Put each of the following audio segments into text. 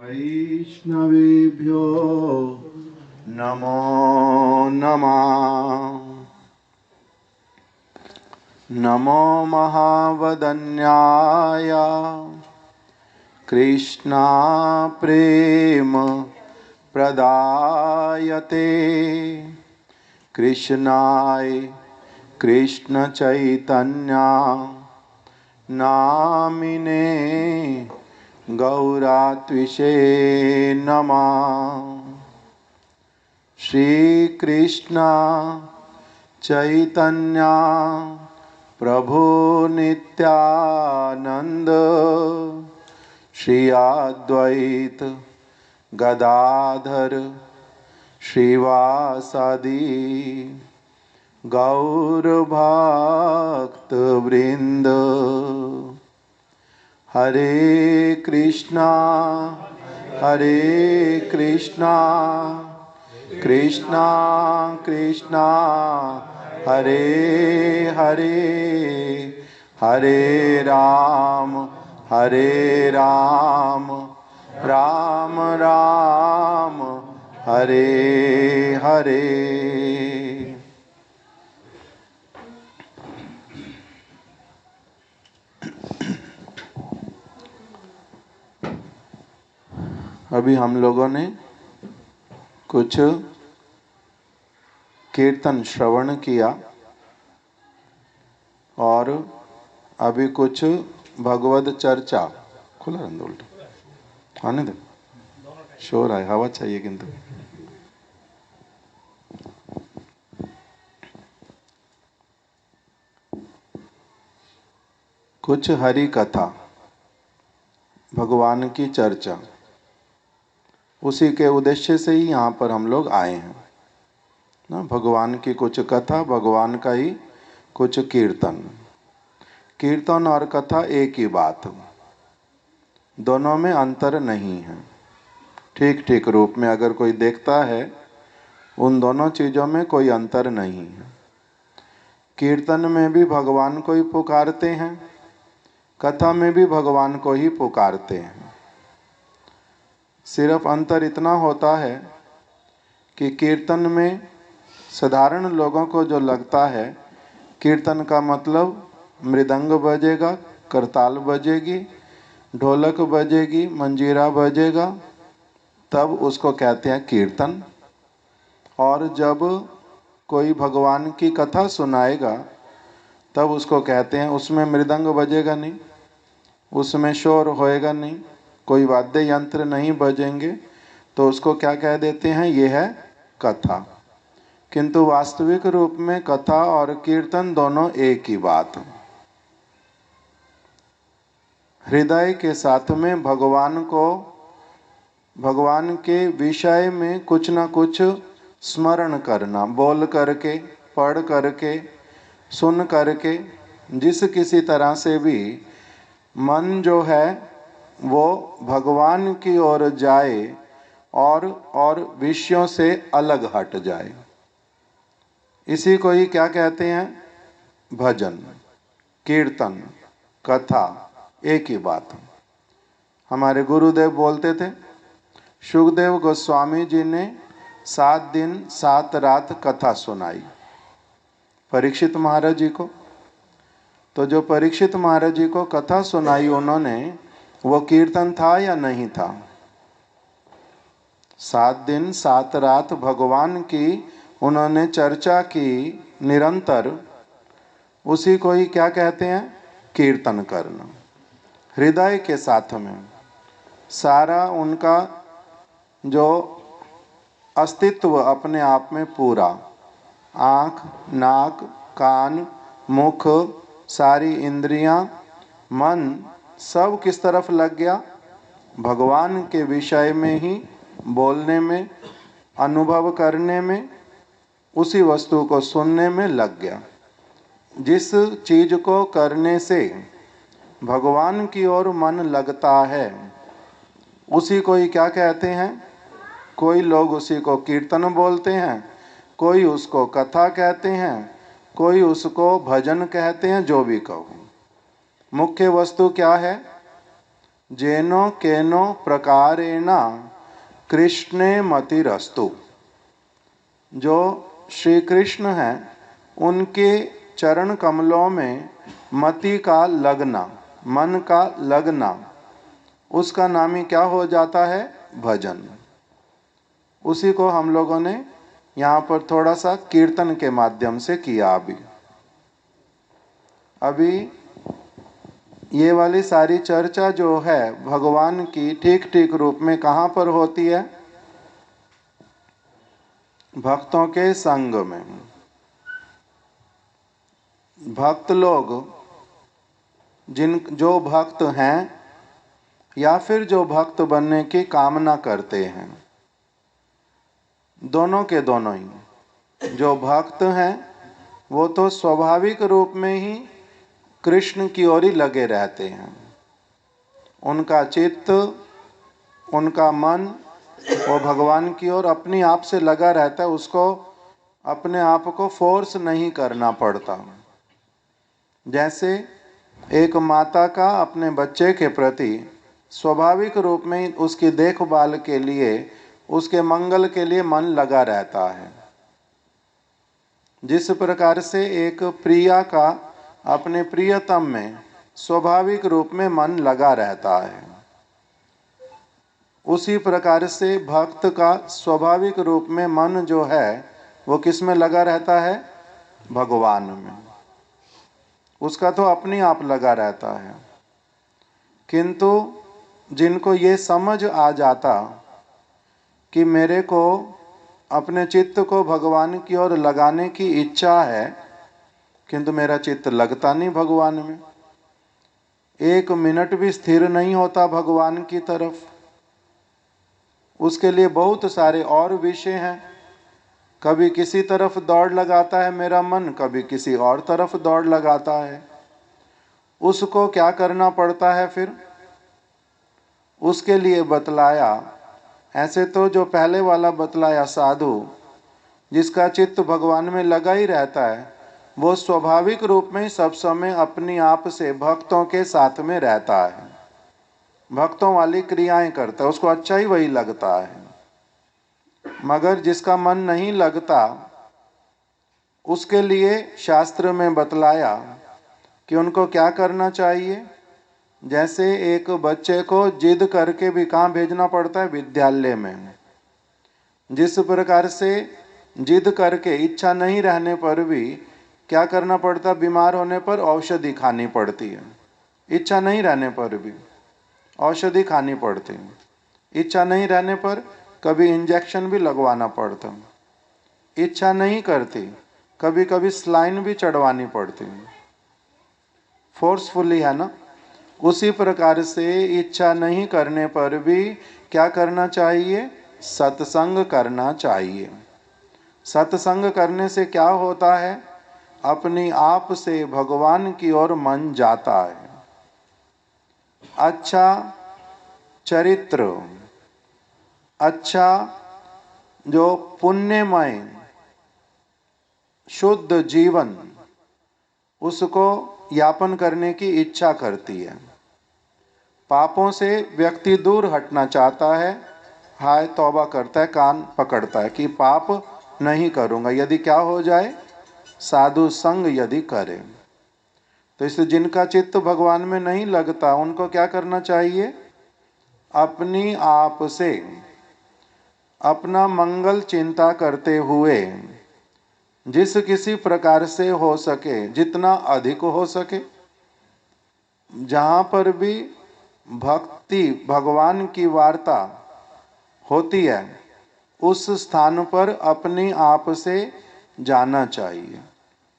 वैष्णवेभ्यो नमो नमः। नमो महावदन्याय कृष्णा प्रेम प्रदायते कृष्णाय कृष्ण चैतन्या नामिने गौरात्विषे नमः। श्री कृष्ण चैतन्य प्रभु नित्यानंद श्री अद्वैत गदाधर श्रीवासादि गौर भक्त वृंद। हरे कृष्णा कृष्णा कृष्णा हरे हरे, हरे राम राम राम हरे हरे। अभी हम लोगों ने कुछ कीर्तन श्रवण किया और अभी कुछ भगवद चर्चा। खुला रंद उल्टा आने दो, शोर आए, हवा चाहिए किंतु। कुछ हरि कथा, भगवान की चर्चा, उसी के उद्देश्य से ही यहाँ पर हम लोग आए हैं ना। भगवान की कुछ कथा, भगवान का ही कुछ कीर्तन। कीर्तन और कथा एक ही बात, दोनों में अंतर नहीं है। ठीक ठीक रूप में अगर कोई देखता है, उन दोनों चीज़ों में कोई अंतर नहीं है। कीर्तन में भी भगवान को ही पुकारते हैं, कथा में भी भगवान को ही पुकारते हैं। सिर्फ अंतर इतना होता है कि कीर्तन में साधारण लोगों को जो लगता है कीर्तन का मतलब मृदंग बजेगा, करताल बजेगी, ढोलक बजेगी, मंजीरा बजेगा, तब उसको कहते हैं कीर्तन। और जब कोई भगवान की कथा सुनाएगा तब उसको कहते हैं उसमें मृदंग बजेगा नहीं, उसमें शोर होएगा नहीं, कोई वाद्य यंत्र नहीं बजेंगे, तो उसको क्या कह देते हैं, ये है कथा। किंतु वास्तविक रूप में कथा और कीर्तन दोनों एक ही बात। हृदय के साथ में भगवान को, भगवान के विषय में कुछ न कुछ स्मरण करना, बोल करके, पढ़ करके, सुन करके, जिस किसी तरह से भी मन जो है वो भगवान की ओर जाए और विषयों से अलग हट जाए। इसी को ही क्या कहते हैं, भजन, कीर्तन, कथा, एक ही बात। हमारे गुरुदेव बोलते थे, सुखदेव गोस्वामी जी ने 7 दिन 7 रात कथा सुनाई परीक्षित महाराज जी को। तो जो परीक्षित महाराज जी को कथा सुनाई उन्होंने, वो कीर्तन था या नहीं था? 7 दिन 7 रात भगवान की उन्होंने चर्चा की निरंतर, उसी को ही क्या कहते हैं, कीर्तन करना। हृदय के साथ में सारा उनका जो अस्तित्व अपने आप में पूरा, आँख, नाक, कान, मुख, सारी इंद्रियां, मन, सब किस तरफ लग गया, भगवान के विषय में ही बोलने में, अनुभव करने में, उसी वस्तु को सुनने में लग गया। जिस चीज को करने से भगवान की ओर मन लगता है, उसी को ही क्या कहते हैं, कोई लोग उसी को कीर्तन बोलते हैं, कोई उसको कथा कहते हैं, कोई उसको भजन कहते हैं, जो भी कहो। मुख्य वस्तु क्या है, जेनो केनो प्रकारेण कृष्णे मतिरस्तु। जो श्री कृष्ण हैं उनके चरण कमलों में मति का लगना, मन का लगना, उसका नाम ही क्या हो जाता है? भजन। उसी को हम लोगों ने यहाँ पर थोड़ा सा कीर्तन के माध्यम से किया। अभी ये वाली सारी चर्चा जो है भगवान की ठीक ठीक रूप में कहाँ पर होती है? भक्तों के संग में। भक्त लोग जो भक्त हैं या फिर जो भक्त बनने की कामना करते हैं, दोनों के दोनों ही, जो भक्त हैं वो तो स्वाभाविक रूप में ही कृष्ण की ओर ही लगे रहते हैं। उनका चित्त, उनका मन वो भगवान की ओर अपने आप से लगा रहता है। उसको अपने आप को फोर्स नहीं करना पड़ता। जैसे एक माता का अपने बच्चे के प्रति स्वाभाविक रूप में उसकी देखभाल के लिए, उसके मंगल के लिए मन लगा रहता है। जिस प्रकार से एक प्रिया का अपने प्रियतम में स्वाभाविक रूप में मन लगा रहता है, उसी प्रकार से भक्त का स्वाभाविक रूप में मन जो है वो किस में लगा रहता है? भगवान में। उसका तो अपने आप लगा रहता है। किंतु जिनको ये समझ आ जाता कि मेरे को अपने चित्त को भगवान की ओर लगाने की इच्छा है, किंतु मेरा चित्त लगता नहीं भगवान में, एक मिनट भी स्थिर नहीं होता भगवान की तरफ, उसके लिए बहुत सारे और विषय हैं। कभी किसी तरफ दौड़ लगाता है मेरा मन, कभी किसी और तरफ दौड़ लगाता है। उसको क्या करना पड़ता है फिर? उसके लिए बतलाया, ऐसे तो जो पहले वाला बतलाया, साधु जिसका चित्त भगवान में लगा ही रहता है, वो स्वाभाविक रूप में सब समय अपने आप से भक्तों के साथ में रहता है, भक्तों वाली क्रियाएं करता है, उसको अच्छा ही वही लगता है। मगर जिसका मन नहीं लगता, उसके लिए शास्त्र में बतलाया कि उनको क्या करना चाहिए। जैसे एक बच्चे को जिद करके भी कहाँ भेजना पड़ता है? विद्यालय में। जिस प्रकार से जिद करके इच्छा नहीं रहने पर भी क्या करना पड़ता? बीमार होने पर औषधि खानी पड़ती है। इच्छा नहीं रहने पर भी औषधि खानी पड़ती है। इच्छा नहीं रहने पर कभी इंजेक्शन भी लगवाना पड़ता। इच्छा नहीं करती, कभी कभी स्लाइन भी चढ़वानी पड़ती, फोर्सफुली, है ना। उसी प्रकार से इच्छा नहीं करने पर भी क्या करना चाहिए? सत्संग करना चाहिए। सत्संग करने से क्या होता है? अपनी आप से भगवान की ओर मन जाता है। अच्छा चरित्र, अच्छा जो पुण्यमय शुद्ध जीवन, उसको यापन करने की इच्छा करती है। पापों से व्यक्ति दूर हटना चाहता है, हाय तौबा करता है, कान पकड़ता है कि पाप नहीं करूँगा। यदि क्या हो जाए? साधु संग यदि करे। तो इसलिए जिनका चित्त भगवान में नहीं लगता, उनको क्या करना चाहिए? अपनी आप से अपना मंगल चिंता करते हुए जिस किसी प्रकार से हो सके, जितना अधिक हो सके, जहाँ पर भी भक्ति भगवान की वार्ता होती है, उस स्थान पर अपने आप से जाना चाहिए।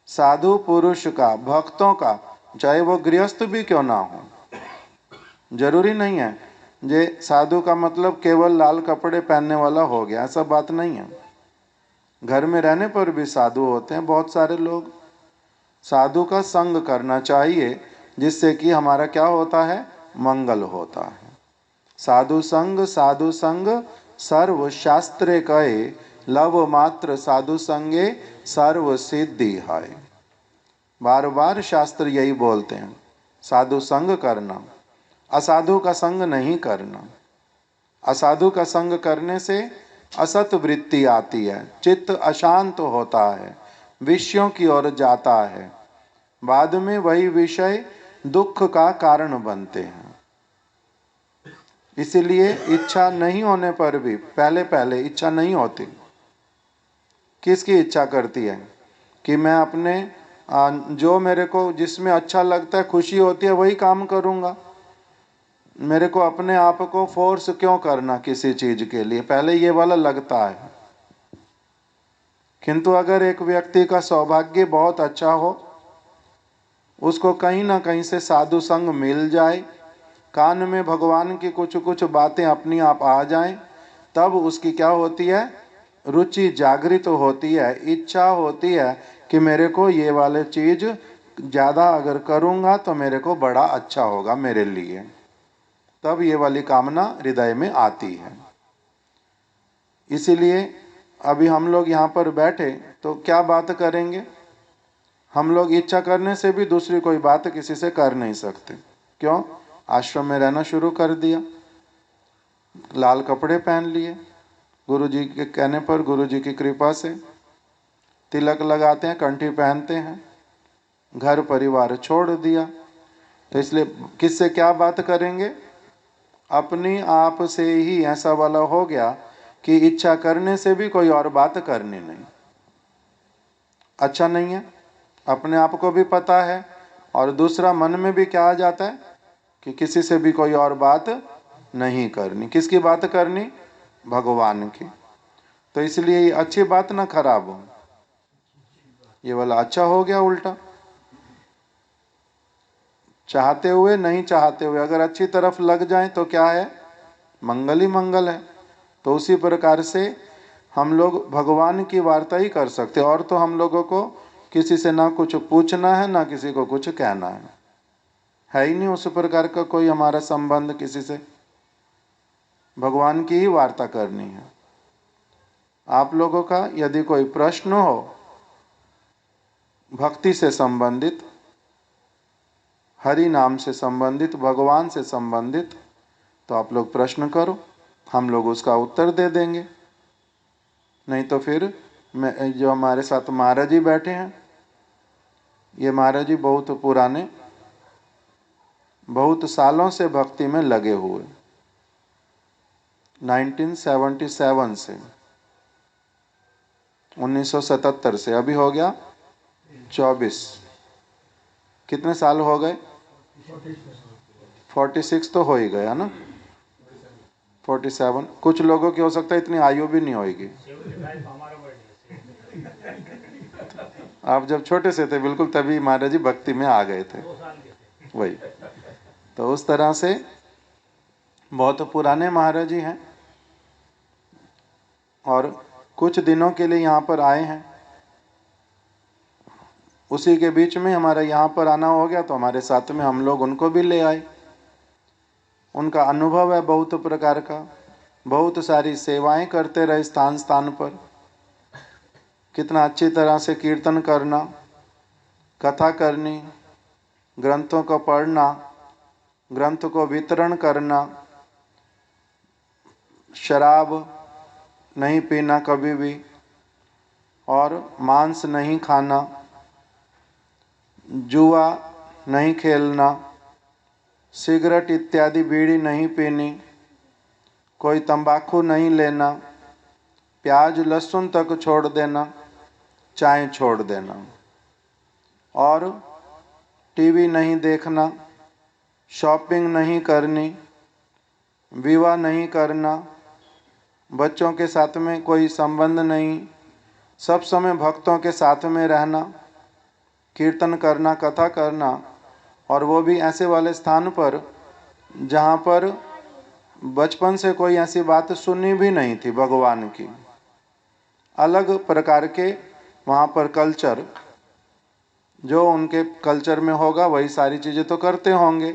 साधु पुरुष का, भक्तों का, चाहे वो गृहस्थ भी क्यों ना हो, जरूरी नहीं है जे साधु का मतलब केवल लाल कपड़े पहनने वाला हो गया, ऐसा बात नहीं है। घर में रहने पर भी साधु होते हैं बहुत सारे लोग। साधु का संग करना चाहिए, जिससे कि हमारा क्या होता है? मंगल होता है। साधु संग सर्व शास्त्रे कहे, लव मात्र साधु संगे सर्व सिद्धि है। बार बार शास्त्र यही बोलते हैं, साधु संग करना। असाधु का संग नहीं करना। असाधु का संग करने से असत वृत्ति आती है, चित्त अशांत होता है, विषयों की ओर जाता है, बाद में वही विषय दुख का कारण बनते हैं। इसलिए इच्छा नहीं होने पर भी, पहले पहले इच्छा नहीं होती। किसकी इच्छा करती है कि मैं अपने जो मेरे को जिसमें अच्छा लगता है, खुशी होती है, वही काम करूँगा। मेरे को अपने आप को फोर्स क्यों करना किसी चीज के लिए, पहले ये वाला लगता है। किंतु अगर एक व्यक्ति का सौभाग्य बहुत अच्छा हो, उसको कहीं ना कहीं से साधु संग मिल जाए, कान में भगवान की कुछ कुछ बातें अपनी आप आ जाएं, तब उसकी क्या होती है, रुचि जागृत होती है, इच्छा होती है कि मेरे को ये वाले चीज ज़्यादा अगर करूँगा तो मेरे को बड़ा अच्छा होगा मेरे लिए। तब ये वाली कामना हृदय में आती है। इसीलिए अभी हम लोग यहाँ पर बैठे तो क्या बात करेंगे, हम लोग इच्छा करने से भी दूसरी कोई बात किसी से कर नहीं सकते। क्यों? आश्रम में रहना शुरू कर दिया, लाल कपड़े पहन लिए, गुरु जी के कहने पर, गुरु जी की कृपा से तिलक लगाते हैं, कंठी पहनते हैं, घर परिवार छोड़ दिया। तो इसलिए किससे क्या बात करेंगे, अपनी आप से ही ऐसा वाला हो गया कि इच्छा करने से भी कोई और बात करनी नहीं। अच्छा नहीं है, अपने आप को भी पता है, और दूसरा मन में भी क्या आ जाता है कि किसी से भी कोई और बात नहीं करनी। किसकी बात करनी? भगवान की। तो इसलिए ये अच्छी बात ना खराब हो, ये वाला अच्छा हो गया उल्टा। चाहते हुए नहीं चाहते हुए अगर अच्छी तरफ लग जाए तो क्या है, मंगल ही मंगल है। तो उसी प्रकार से हम लोग भगवान की वार्ता ही कर सकते, और तो हम लोगों को किसी से ना कुछ पूछना है, ना किसी को कुछ कहना है ही नहीं उस प्रकार का कोई हमारा संबंध किसी से। भगवान की ही वार्ता करनी है। आप लोगों का यदि कोई प्रश्न हो भक्ति से संबंधित, हरि नाम से संबंधित, भगवान से संबंधित, तो आप लोग प्रश्न करो, हम लोग उसका उत्तर दे देंगे। नहीं तो फिर मैं, जो हमारे साथ महाराज जी बैठे हैं, ये महाराज जी बहुत पुराने, बहुत सालों से भक्ति में लगे हुए, 1977 से, 1977 से, अभी हो गया 24, कितने साल हो गए, 46 तो हो ही गया ना, 47। कुछ लोगों की हो सकता है इतनी आयु भी नहीं होगी। आप जब छोटे से थे बिल्कुल तभी महाराज जी भक्ति में आ गए थे, वही। तो उस तरह से बहुत पुराने महाराज जी हैं, और कुछ दिनों के लिए यहाँ पर आए हैं। उसी के बीच में हमारा यहाँ पर आना हो गया, तो हमारे साथ में हम लोग उनको भी ले आए। उनका अनुभव है बहुत प्रकार का, बहुत सारी सेवाएं करते रहे स्थान स्थान पर। कितना अच्छी तरह से कीर्तन करना, कथा करनी, ग्रंथों को पढ़ना, ग्रंथ को वितरण करना, शराब नहीं पीना कभी भी, और मांस नहीं खाना, जुआ नहीं खेलना, सिगरेट इत्यादि बीड़ी नहीं पीनी, कोई तंबाकू नहीं लेना, प्याज लहसुन तक छोड़ देना, चाय छोड़ देना, और टीवी नहीं देखना, शॉपिंग नहीं करनी, विवाह नहीं करना, बच्चों के साथ में कोई संबंध नहीं, सब समय भक्तों के साथ में रहना, कीर्तन करना, कथा करना, और वो भी ऐसे वाले स्थान पर जहाँ पर बचपन से कोई ऐसी बात सुनी भी नहीं थी भगवान की। अलग प्रकार के वहाँ पर कल्चर, जो उनके कल्चर में होगा वही सारी चीज़ें तो करते होंगे,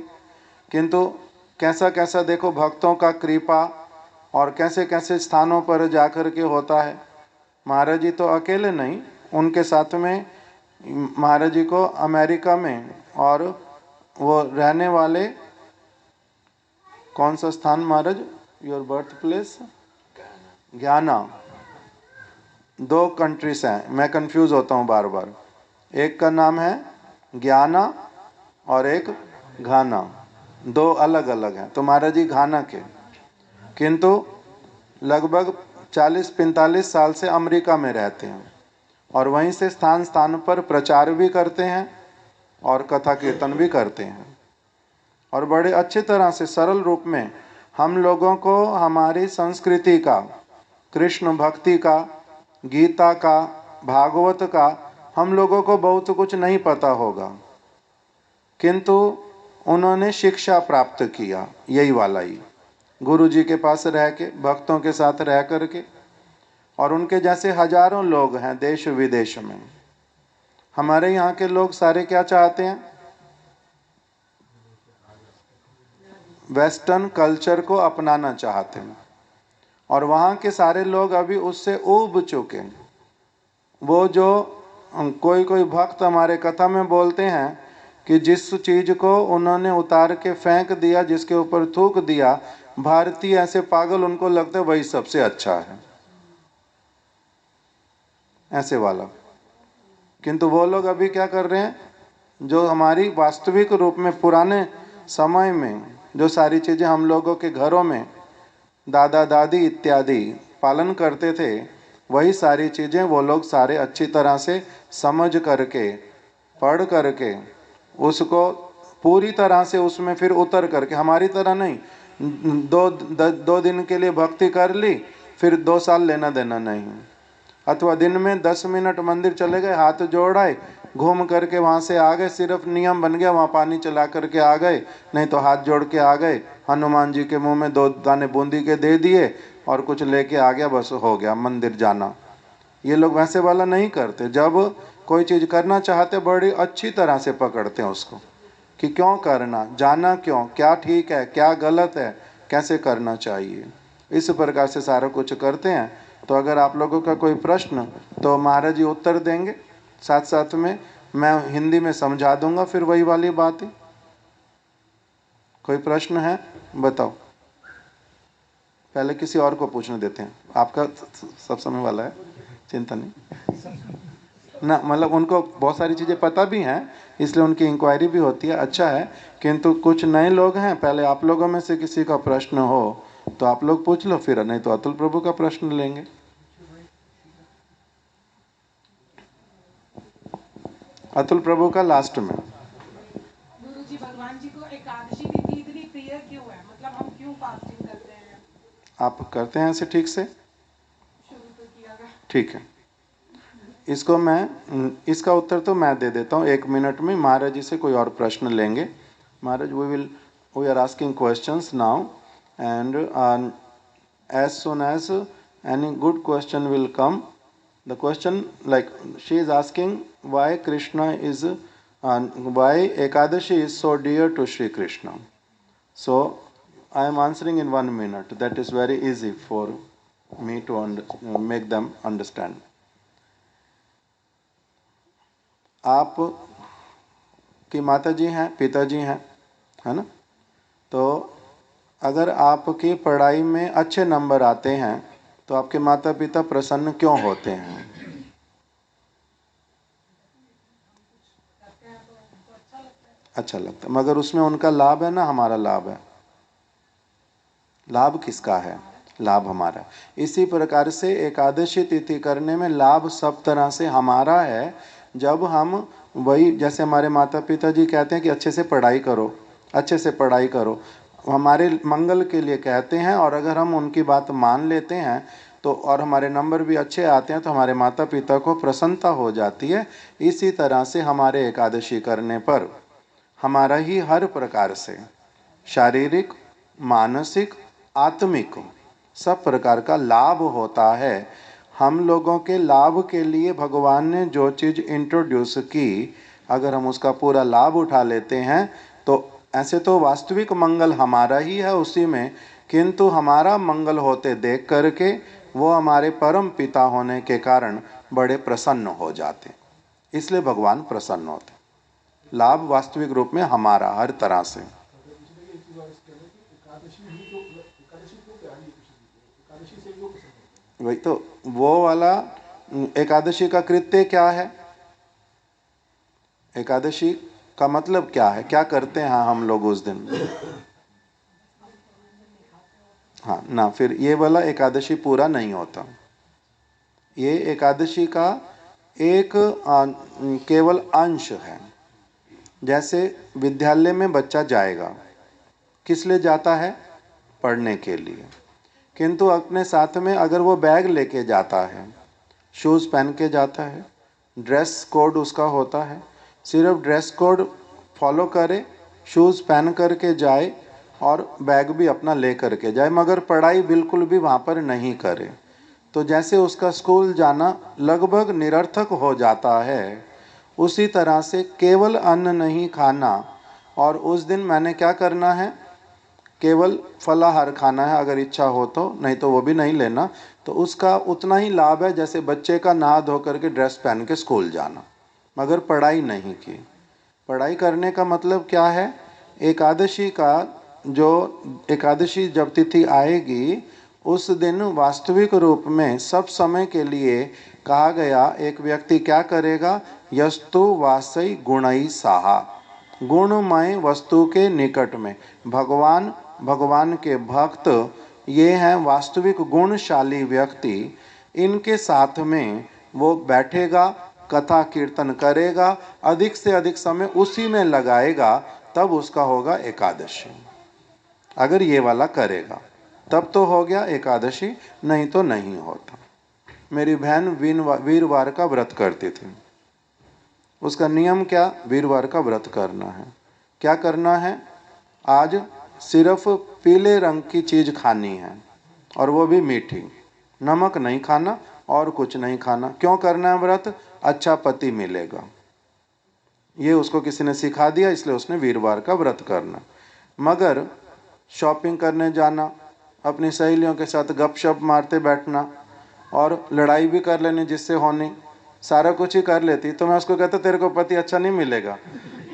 किंतु कैसा कैसा देखो भक्तों का कृपा, और कैसे कैसे स्थानों पर जाकर के होता है। महाराज जी तो अकेले नहीं, उनके साथ में महाराज जी को अमेरिका में, और वो रहने वाले कौन सा स्थान महाराज? Your birth place? ज्ञाना। 2 कंट्रीज हैं, मैं कंफ्यूज होता हूँ बार बार। एक का नाम है ज्ञाना और एक घाना, 2 अलग अलग हैं। तो महाराज जी घाना के, किंतु लगभग 40-45 साल से अमेरिका में रहते हैं और वहीं से स्थान स्थान पर प्रचार भी करते हैं और कथा कीर्तन भी करते हैं और बड़े अच्छी तरह से सरल रूप में हम लोगों को हमारी संस्कृति का, कृष्ण भक्ति का, गीता का, भागवत का हम लोगों को बहुत कुछ नहीं पता होगा, किंतु उन्होंने शिक्षा प्राप्त किया यही वाला ही, गुरु जी के पास रह के, भक्तों के साथ रह करके। और उनके जैसे हजारों लोग हैं देश विदेश में। हमारे यहाँ के लोग सारे क्या चाहते हैं? वेस्टर्न कल्चर को अपनाना चाहते हैं और वहाँ के सारे लोग अभी उससे ऊब चुके हैं। वो जो कोई कोई भक्त हमारे कथा में बोलते हैं कि जिस चीज़ को उन्होंने उतार के फेंक दिया, जिसके ऊपर थूक दिया, भारतीय ऐसे पागल उनको लगता है वही सबसे अच्छा है, ऐसे वाला। किंतु वो लोग अभी क्या कर रहे हैं? जो हमारी वास्तविक रूप में पुराने समय में जो सारी चीज़ें हम लोगों के घरों में दादा दादी इत्यादि पालन करते थे, वही सारी चीज़ें वो लोग सारे अच्छी तरह से समझ करके, पढ़ करके, उसको पूरी तरह से उसमें फिर उतर करके, हमारी तरह नहीं 2 दिन के लिए भक्ति कर ली फिर 2 साल लेना देना नहीं, अथवा दिन में 10 मिनट मंदिर चले गए, हाथ जोड़ आए, घूम करके वहाँ से आ गए, सिर्फ नियम बन गया वहाँ पानी चला करके आ गए, नहीं तो हाथ जोड़ के आ गए, हनुमान जी के मुंह में 2 दाने बूंदी के दे दिए और कुछ लेके आ गया, बस हो गया मंदिर जाना। ये लोग वैसे वाला नहीं करते। जब कोई चीज़ करना चाहते बड़ी अच्छी तरह से पकड़ते हैं उसको कि क्यों करना, जाना क्यों, क्या ठीक है, क्या गलत है, कैसे करना चाहिए, इस प्रकार से सारा कुछ करते हैं। तो अगर आप लोगों का कोई प्रश्न तो महाराज जी उत्तर देंगे, साथ साथ में मैं हिंदी में समझा दूंगा, फिर वही वाली बात है। कोई प्रश्न है बताओ? पहले किसी और को पूछने देते हैं, आपका सब समय वाला है, चिंता नहीं ना, मतलब उनको बहुत सारी चीज़ें पता भी हैं इसलिए उनकी इंक्वायरी भी होती है, अच्छा है। किंतु कुछ नए लोग हैं, पहले आप लोगों में से किसी का प्रश्न हो तो आप लोग पूछ लो, फिर नहीं तो अतुल प्रभु का प्रश्न लेंगे। अतुल प्रभु का लास्ट में। गुरुजी, भगवान जी को एकादशी तिथि इतनी प्रिय क्यों है? मतलब हम क्यों फास्टिंग करते हैं? आप करते हैं ऐसे ठीक से? शुरू तो किया था। ठीक है, इसको मैं, इसका उत्तर तो मैं दे देता हूँ 1 मिनट में। महाराज जी से कोई और प्रश्न लेंगे। महाराज, we are asking questions now and as soon as any good question will come, the question like she is asking why Krishna is why Ekadashi is so dear to Shri Krishna. So I am answering in 1 minute. That is very easy for me to make them understand. आप की माता जी हैं, पिताजी हैं, है ना? तो अगर आपकी पढ़ाई में अच्छे नंबर आते हैं तो आपके माता पिता प्रसन्न क्यों होते हैं? अच्छा लगता है, मगर उसमें उनका लाभ है ना हमारा लाभ है? लाभ किसका है? लाभ हमारा। इसी प्रकार से एकादशी तिथि करने में लाभ सब तरह से हमारा है। जब हम वही, जैसे हमारे माता पिता जी कहते हैं कि अच्छे से पढ़ाई करो, अच्छे से पढ़ाई करो, हमारे मंगल के लिए कहते हैं, और अगर हम उनकी बात मान लेते हैं तो और हमारे नंबर भी अच्छे आते हैं तो हमारे माता पिता को प्रसन्नता हो जाती है। इसी तरह से हमारे एकादशी करने पर हमारा ही हर प्रकार से शारीरिक, मानसिक, आत्मिक सब प्रकार का लाभ होता है। हम लोगों के लाभ के लिए भगवान ने जो चीज़ इंट्रोड्यूस की, अगर हम उसका पूरा लाभ उठा लेते हैं तो ऐसे तो वास्तविक मंगल हमारा ही है उसी में, किंतु हमारा मंगल होते देख करके वो हमारे परम पिता होने के कारण बड़े प्रसन्न हो जाते, इसलिए भगवान प्रसन्न होते। लाभ वास्तविक रूप में हमारा हर तरह से। वही तो, वो वाला एकादशी का कृत्य क्या है, एकादशी का मतलब क्या है, क्या करते हैं हम लोग उस दिन। हाँ ना, फिर ये वाला एकादशी पूरा नहीं होता। ये एकादशी का एक केवल अंश है। जैसे विद्यालय में बच्चा जाएगा, किस लिए जाता है, पढ़ने के लिए, किंतु अपने साथ में अगर वो बैग लेके जाता है, शूज़ पहन के जाता है, ड्रेस कोड उसका होता है, सिर्फ ड्रेस कोड फॉलो करे, शूज़ पहन करके जाए और बैग भी अपना ले करके जाए, मगर पढ़ाई बिल्कुल भी वहाँ पर नहीं करे, तो जैसे उसका स्कूल जाना लगभग निरर्थक हो जाता है। उसी तरह से केवल अन्न नहीं खाना, और उस दिन मैंने क्या करना है, केवल फलाहार खाना है अगर इच्छा हो तो, नहीं तो वो भी नहीं लेना, तो उसका उतना ही लाभ है जैसे बच्चे का नहा धो करके ड्रेस पहन के स्कूल जाना, मगर पढ़ाई नहीं की। पढ़ाई करने का मतलब क्या है, एकादशी का जो एकादशी जब तिथि आएगी उस दिन वास्तविक रूप में सब समय के लिए कहा गया, एक व्यक्ति क्या करेगा, यस्तु वासई गुणई साहा, गुणमय वस्तु के निकट में भगवान के भक्त, ये हैं वास्तविक गुणशाली व्यक्ति, इनके साथ में वो बैठेगा, कथा कीर्तन करेगा, अधिक से अधिक समय उसी में लगाएगा, तब उसका होगा एकादशी। अगर ये वाला करेगा तब तो हो गया एकादशी, नहीं तो नहीं होता। मेरी बहन वीरवार का व्रत करती थी। उसका नियम क्या, वीरवार का व्रत करना है। क्या करना है, आज सिर्फ पीले रंग की चीज़ खानी है, और वो भी मीठी, नमक नहीं खाना और कुछ नहीं खाना। क्यों करना है व्रत, अच्छा पति मिलेगा, ये उसको किसी ने सिखा दिया, इसलिए उसने वीरवार का व्रत करना। मगर शॉपिंग करने जाना, अपनी सहेलियों के साथ गपशप मारते बैठना, और लड़ाई भी कर लेनी जिससे होनी, सारा कुछ ही कर लेती, तो मैं उसको कहता तेरे को पति अच्छा नहीं मिलेगा,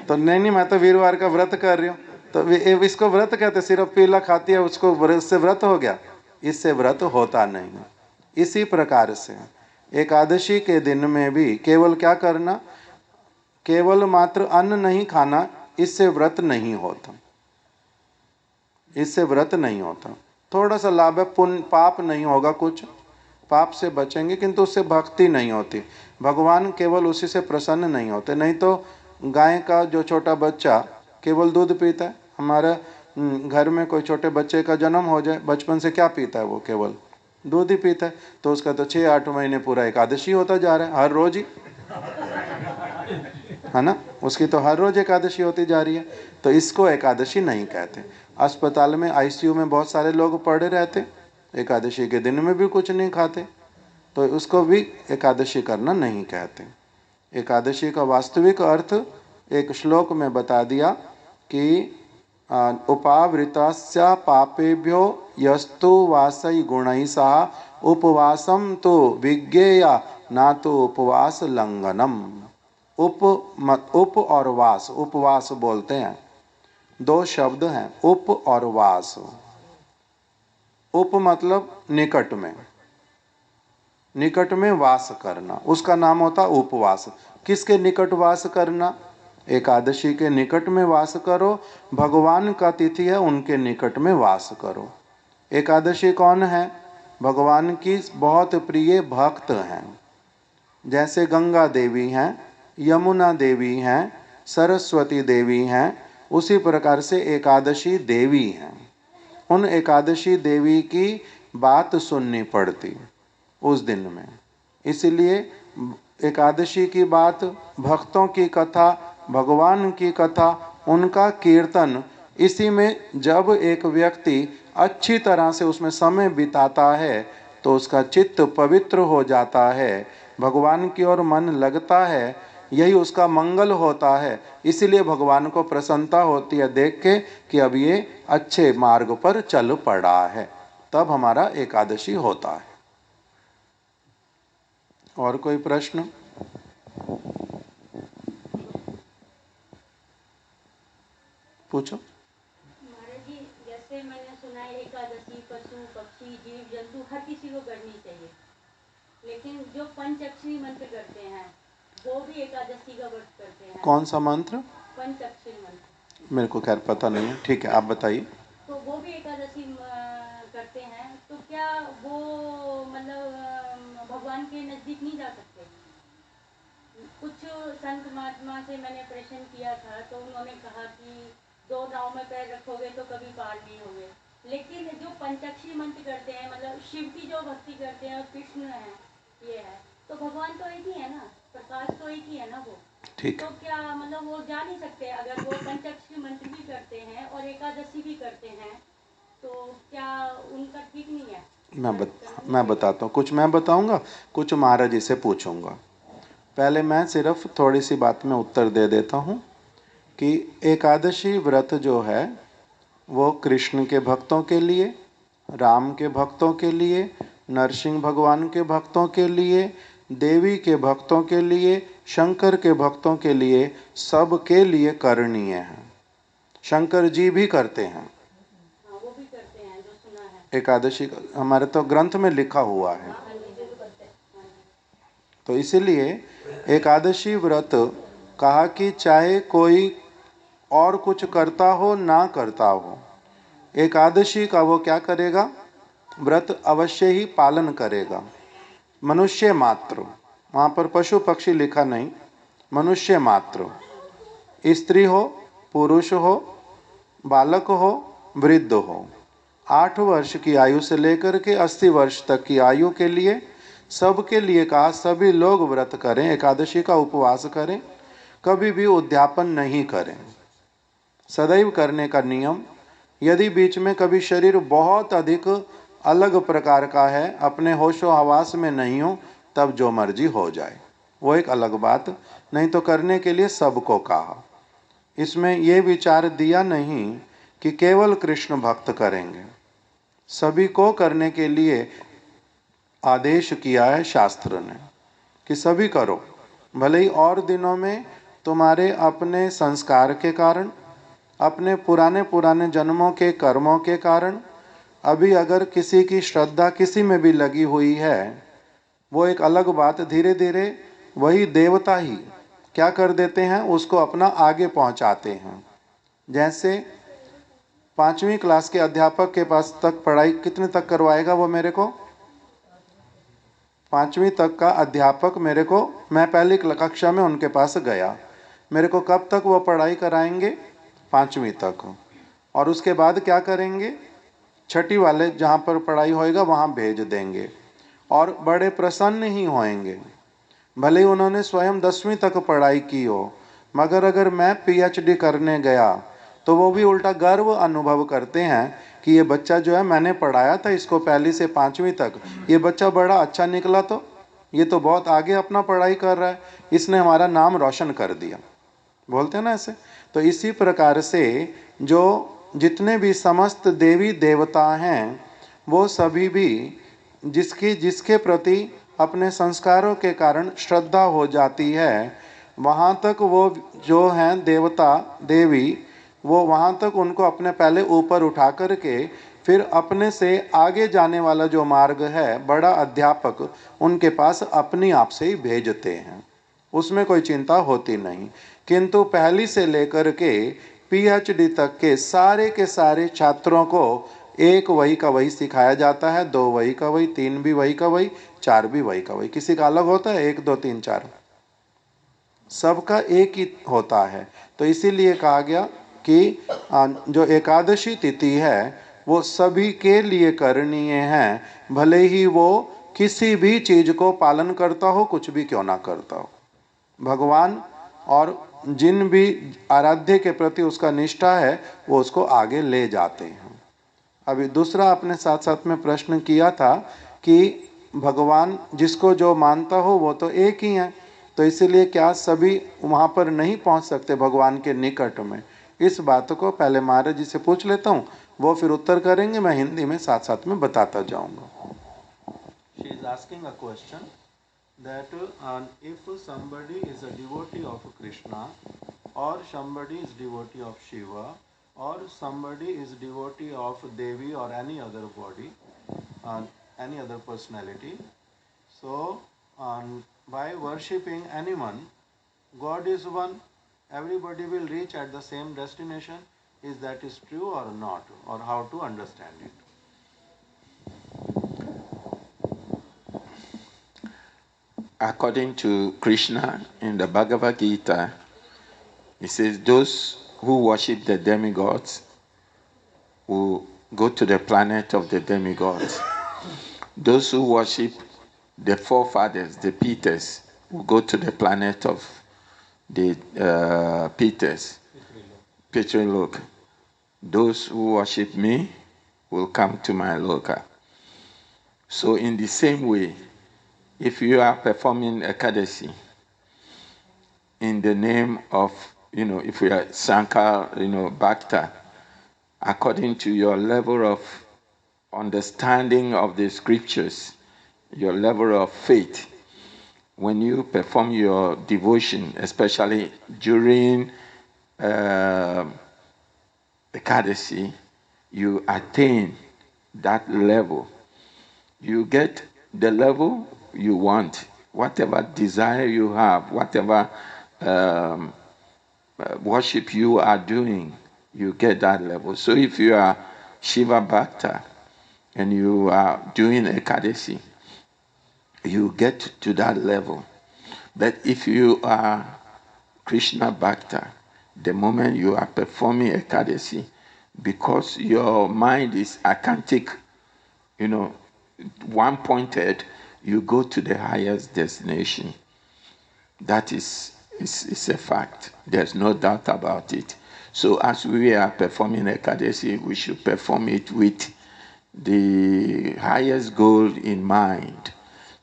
तो नहीं मैं तो वीरवार का व्रत कर रही हूँ, तो इसको व्रत कहते, सिर्फ पीला खाती है उसको व्रत से व्रत हो गया, इससे व्रत होता नहीं। इसी प्रकार से एकादशी के दिन में भी केवल क्या करना, केवल मात्र अन्न नहीं खाना, इससे व्रत नहीं होता, इससे व्रत नहीं होता। थोड़ा सा लाभ है, पुण्य पाप नहीं होगा, कुछ पाप से बचेंगे, किंतु उससे भक्ति नहीं होती, भगवान केवल उसी से प्रसन्न नहीं होते। नहीं तो गाय का जो छोटा बच्चा केवल दूध पीता है, हमारे घर में कोई छोटे बच्चे का जन्म हो जाए, बचपन से क्या पीता है, वो केवल दूध ही पीता है, तो उसका तो 6-8 महीने पूरा एकादशी होता जा रहा है, हर रोज ही, है ना, उसकी तो हर रोज एकादशी होती जा रही है, तो इसको एकादशी नहीं कहते। अस्पताल में आईसीयू में बहुत सारे लोग पड़े रहते, एकादशी के दिन में भी कुछ नहीं खाते, तो उसको भी एकादशी करना नहीं कहते। एकादशी का वास्तविक अर्थ एक श्लोक में बता दिया कि उपावृतस्य पापेभ्यो यस्तु वासई गुणै सह उपवासम तो विज्ञेया ना तो उपवास लंघनम। उप और वास, उपवास बोलते हैं, दो शब्द हैं, उप और वास। उप मतलब निकट में, निकट में वास करना, उसका नाम होता उपवास। किसके निकट वास करना, एकादशी के निकट में वास करो, भगवान का तिथि है उनके निकट में वास करो। एकादशी कौन है, भगवान की बहुत प्रिय भक्त हैं, जैसे गंगा देवी हैं, यमुना देवी हैं, सरस्वती देवी हैं, उसी प्रकार से एकादशी देवी हैं। उन एकादशी देवी की बात सुननी पड़ती उस दिन में, इसलिए एकादशी की बात, भक्तों की कथा, भगवान की कथा, उनका कीर्तन, इसी में जब एक व्यक्ति अच्छी तरह से उसमें समय बिताता है तो उसका चित्त पवित्र हो जाता है, भगवान की ओर मन लगता है, यही उसका मंगल होता है। इसीलिए भगवान को प्रसन्नता होती है देख के कि अब ये अच्छे मार्ग पर चल पड़ा है, तब हमारा एकादशी होता है। और कोई प्रश्न? पूछो। महाराज जी, जैसे मैंने सुना पक्षी जीव जंतु हर किसी को करनी चाहिए, लेकिन जो पंचअक्षरी मंत्र करते हैं वो भी एकादशी का व्रत करते हैं। कौन सा मंत्र? पंचअक्षरी मंत्र। मेरे को खैर पता नहीं है, ठीक है आप बताइए। तो वो भी एकादशी करते हैं, तो क्या वो मतलब भगवान के नजदीक नहीं जा सकते? कुछ संत महात्मा से मैंने प्रश्न किया था तो उन्होंने कहा कि 2 नाव में पैर रखोगे तो कभी पार नहीं होगे, लेकिन जो पंचाक्षरी मंत्र करते हैं मतलब शिव की जो भक्ति करते हैं और कृष्ण है ये है, तो भगवान तो एक ही है ना, प्रकाश तो एक ही है ना वो। ठीक। तो क्या मतलब वो जा नहीं सकते? अगर वो पंचाक्षरी मंत्र भी करते हैं और एकादशी भी करते हैं तो क्या उनका ठीक नहीं है? मैं बताता हूँ, कुछ मैं बताऊंगा, कुछ महाराज जी से पूछूंगा। पहले मैं सिर्फ थोड़ी सी बात में उत्तर दे देता हूँ कि एकादशी व्रत जो है वो कृष्ण के भक्तों के लिए, राम के भक्तों के लिए, नरसिंह भगवान के भक्तों के लिए, देवी के भक्तों के लिए, शंकर के भक्तों के लिए, सब के लिए करणीय है। शंकर जी भी करते हैं वो भी करते हैं जो सुना है। एकादशी का, हमारे तो ग्रंथ में लिखा हुआ है। तो इसीलिए एकादशी व्रत कहा कि चाहे कोई और कुछ करता हो ना करता हो, एकादशी का वो क्या करेगा? व्रत अवश्य ही पालन करेगा। मनुष्य मात्र, वहाँ पर पशु पक्षी लिखा नहीं, मनुष्य मात्र, स्त्री हो, पुरुष हो, बालक हो, वृद्ध हो, 8 वर्ष की आयु से लेकर के 80 वर्ष तक की आयु के लिए, सबके लिए कहा सभी लोग व्रत करें, एकादशी का उपवास करें, कभी भी उद्यापन नहीं करें, सदैव करने का नियम। यदि बीच में कभी शरीर बहुत अधिक अलग प्रकार का है, अपने होशो हवास में नहीं हो, तब जो मर्जी हो जाए, वो एक अलग बात, नहीं तो करने के लिए सबको कहा। इसमें ये विचार दिया नहीं कि केवल कृष्ण भक्त करेंगे, सभी को करने के लिए आदेश किया है शास्त्र ने कि सभी करो। भले ही और दिनों में तुम्हारे अपने संस्कार के कारण, अपने पुराने जन्मों के कर्मों के कारण, अभी अगर किसी की श्रद्धा किसी में भी लगी हुई है, वो एक अलग बात, धीरे धीरे वही देवता ही क्या कर देते हैं, उसको अपना आगे पहुंचाते हैं। जैसे 5वीं क्लास के अध्यापक के पास तक पढ़ाई कितने तक करवाएगा वो मेरे को? 5वीं तक का अध्यापक मेरे को, मैं पहली कक्षा में उनके पास गया, मेरे को कब तक वो पढ़ाई कराएंगे? 5वीं तक। और उसके बाद क्या करेंगे? 6ठी वाले जहाँ पर पढ़ाई होएगा वहाँ भेज देंगे और बड़े प्रसन्न ही होएंगे। भले ही उन्होंने स्वयं 10वीं तक पढ़ाई की हो, मगर अगर मैं PhD करने गया तो वो भी उल्टा गर्व अनुभव करते हैं कि ये बच्चा जो है मैंने पढ़ाया था इसको पहली से 5वीं तक, ये बच्चा बड़ा अच्छा निकला, तो ये तो बहुत आगे अपना पढ़ाई कर रहा है, इसने हमारा नाम रोशन कर दिया, बोलते हैं ना ऐसे। तो इसी प्रकार से जो जितने भी समस्त देवी देवता हैं वो सभी भी जिसके प्रति अपने संस्कारों के कारण श्रद्धा हो जाती है, वहाँ तक वो जो हैं देवता देवी, वो वहाँ तक उनको अपने पहले ऊपर उठा करके फिर अपने से आगे जाने वाला जो मार्ग है, बड़ा अध्यापक उनके पास अपनी आप से ही भेजते हैं, उसमें कोई चिंता होती नहीं। किंतु पहली से लेकर के PhD तक के सारे छात्रों को एक वही का वही सिखाया जाता है, 2 वही का वही, 3 भी वही का वही, 4 भी वही का वही, किसी का अलग होता है 1 2 3 4, सबका एक ही होता है। तो इसीलिए कहा गया कि जो एकादशी तिथि है वो सभी के लिए करणीय है, भले ही वो किसी भी चीज को पालन करता हो, कुछ भी क्यों ना करता हो। भगवान और जिन भी आराध्य के प्रति उसका निष्ठा है वो उसको आगे ले जाते हैं। अभी दूसरा अपने साथ साथ में प्रश्न किया था कि भगवान जिसको जो मानता हो वो तो एक ही है, तो इसीलिए क्या सभी वहाँ पर नहीं पहुँच सकते भगवान के निकट में? इस बात को पहले महाराज जी से पूछ लेता हूँ, वो फिर उत्तर करेंगे, मैं हिंदी में साथ साथ में बताता जाऊँगा। She is asking a question that if somebody is a devotee of Krishna or somebody is devotee of Shiva or somebody is devotee of Devi or any other body, any other personality. So by worshipping anyone, God is one. Everybody will reach at the same destination. Is that is true or not, or how to understand it? According to Krishna in the Bhagavad Gita, he says those who worship the demigods will go to the planet of the demigods. Those who worship the forefathers, the Peters, will go to the planet of the Peters, Pitraloka. Those who worship me will come to my loka. So in the same way, if you are performing Ekadasi in the name of, if we are Sankar, Bhakta, according to your level of understanding of the scriptures, your level of faith, when you perform your devotion, especially during Ekadasi, you attain that level. You get the level you want, whatever desire you have, whatever worship you are doing, you get that level. So if you are Shiva Bhakta and you are doing Ekadasi, you get to that level. But if you are Krishna Bhakta, the moment you are performing Ekadasi, because your mind is akantic, one-pointed, you go to the highest destination. That is a fact. There's no doubt about it. So as we are performing Ekadasi, we should perform it with the highest goal in mind,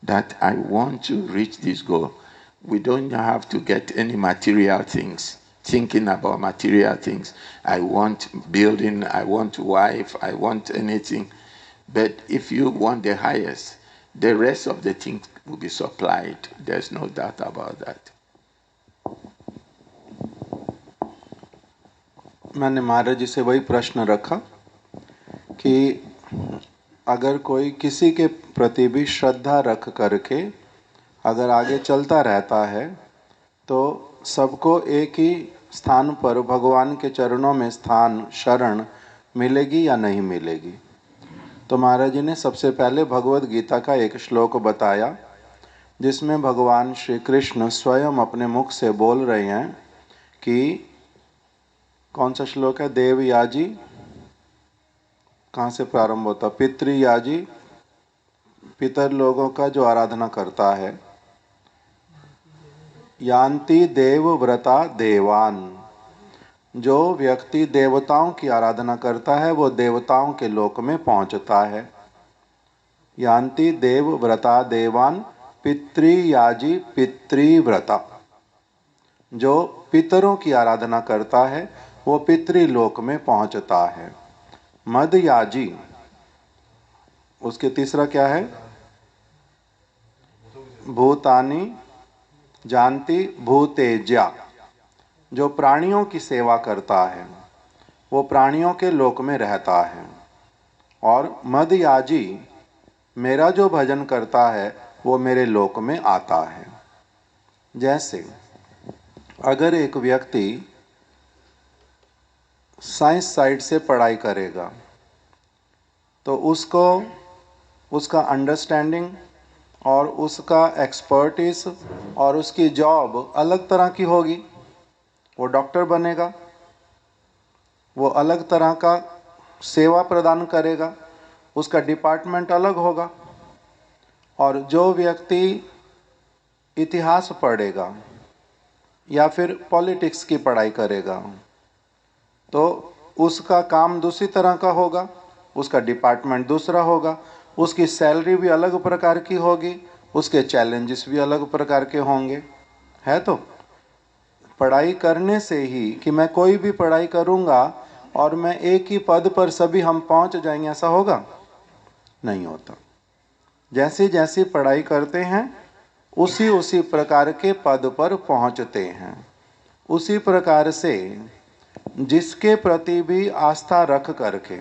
that I want to reach this goal. We don't have to get any material things, thinking about material things. I want building, I want wife, I want anything. But if you want the highest, the rest of the things will be supplied. There's no doubt about that. मैंने महाराज जी से वही प्रश्न रखा कि अगर कोई किसी के प्रति भी श्रद्धा रख करके अगर आगे चलता रहता है तो सबको एक ही स्थान पर भगवान के चरणों में स्थान शरण मिलेगी या नहीं मिलेगी। तो महाराज जी ने सबसे पहले भगवद गीता का एक श्लोक बताया जिसमें भगवान श्री कृष्ण स्वयं अपने मुख से बोल रहे हैं कि कौन सा श्लोक है? देवयाजी कहाँ से प्रारंभ होता? पितृयाजी, पितर लोगों का जो आराधना करता है, यान्ति देवव्रता देवान, जो व्यक्ति देवताओं की आराधना करता है वो देवताओं के लोक में पहुंचता है। यान्ति देवव्रता देवान पितृयाजी पितृव्रता, जो पितरों की आराधना करता है वो पितृलोक में पहुंचता है। मदयाजी, उसके तीसरा क्या है? भूतानि जानती भूतेज्या, जो प्राणियों की सेवा करता है वो प्राणियों के लोक में रहता है। और मदयाजी, मेरा जो भजन करता है वो मेरे लोक में आता है। जैसे अगर एक व्यक्ति साइंस साइड से पढ़ाई करेगा तो उसको उसका अंडरस्टैंडिंग और उसका एक्सपर्टीज और उसकी जॉब अलग तरह की होगी। वो डॉक्टर बनेगा, वो अलग तरह का सेवा प्रदान करेगा, उसका डिपार्टमेंट अलग होगा। और जो व्यक्ति इतिहास पढ़ेगा या फिर पॉलिटिक्स की पढ़ाई करेगा तो उसका काम दूसरी तरह का होगा, उसका डिपार्टमेंट दूसरा होगा, उसकी सैलरी भी अलग प्रकार की होगी, उसके चैलेंजेस भी अलग प्रकार के होंगे। है तो पढ़ाई करने से ही कि मैं कोई भी पढ़ाई करूँगा और मैं एक ही पद पर सभी हम पहुँच जाएंगे, ऐसा होगा? नहीं होता। जैसी जैसी पढ़ाई करते हैं उसी उसी प्रकार के पद पर पहुँचते हैं। उसी प्रकार से जिसके प्रति भी आस्था रख करके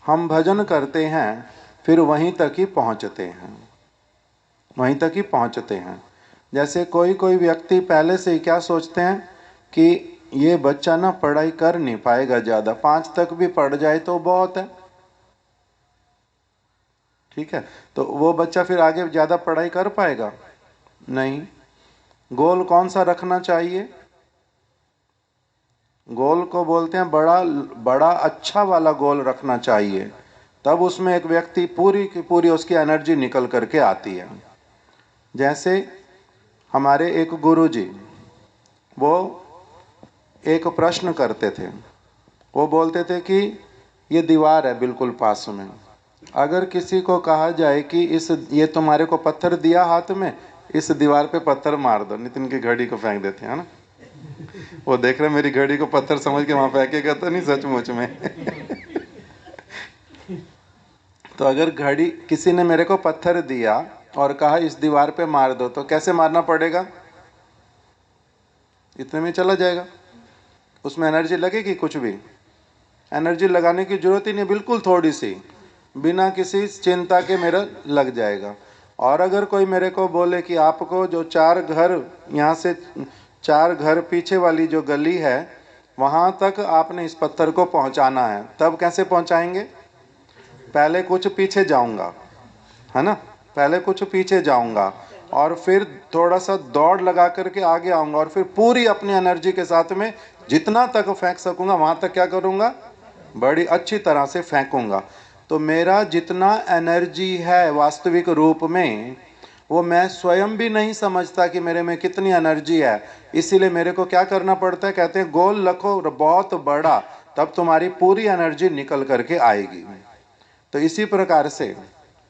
हम भजन करते हैं फिर वहीं तक ही पहुंचते हैं, वहीं तक ही पहुंचते हैं। जैसे कोई कोई व्यक्ति पहले से ही क्या सोचते हैं कि ये बच्चा ना पढ़ाई कर नहीं पाएगा, ज़्यादा 5 तक भी पढ़ जाए तो बहुत है, ठीक है। तो वो बच्चा फिर आगे ज़्यादा पढ़ाई कर पाएगा नहीं। गोल कौन सा रखना चाहिए? गोल को बोलते हैं बड़ा बड़ा अच्छा वाला गोल रखना चाहिए, तब उसमें एक व्यक्ति पूरी की पूरी उसकी एनर्जी निकल करके आती है। जैसे हमारे एक गुरुजी, वो एक प्रश्न करते थे। वो बोलते थे कि ये दीवार है बिल्कुल पास में, अगर किसी को कहा जाए कि ये तुम्हारे को पत्थर दिया हाथ में, इस दीवार पे पत्थर मार दो, नितिन की घड़ी को फेंक देते हैं ना। वो देख रहे मेरी घड़ी को पत्थर समझ के वहां फेंकेगा तो नहीं सचमुच में। तो अगर घड़ी किसी ने मेरे को पत्थर दिया और कहा इस दीवार पे मार दो, तो कैसे मारना पड़ेगा? इतने में चला जाएगा। उसमें एनर्जी लगेगी? कुछ भी एनर्जी लगाने की जरूरत ही नहीं, बिल्कुल थोड़ी सी, बिना किसी चिंता के मेरा लग जाएगा। और अगर कोई मेरे को बोले कि आपको जो 4 घर यहाँ से 4 घर पीछे वाली जो गली है वहाँ तक आपने इस पत्थर को पहुँचाना है, तब कैसे पहुँचाएंगे? पहले कुछ पीछे जाऊँगा, है ना, पहले कुछ पीछे जाऊँगा और फिर थोड़ा सा दौड़ लगा करके आगे आऊँगा और फिर पूरी अपनी एनर्जी के साथ में जितना तक फेंक सकूँगा वहाँ तक क्या करूँगा? बड़ी अच्छी तरह से फेंकूँगा। तो मेरा जितना एनर्जी है वास्तविक रूप में, वो मैं स्वयं भी नहीं समझता कि मेरे में कितनी एनर्जी है। इसीलिए मेरे को क्या करना पड़ता है? कहते हैं गोल रखो बहुत बड़ा, तब तुम्हारी पूरी एनर्जी निकल करके आएगी। तो इसी प्रकार से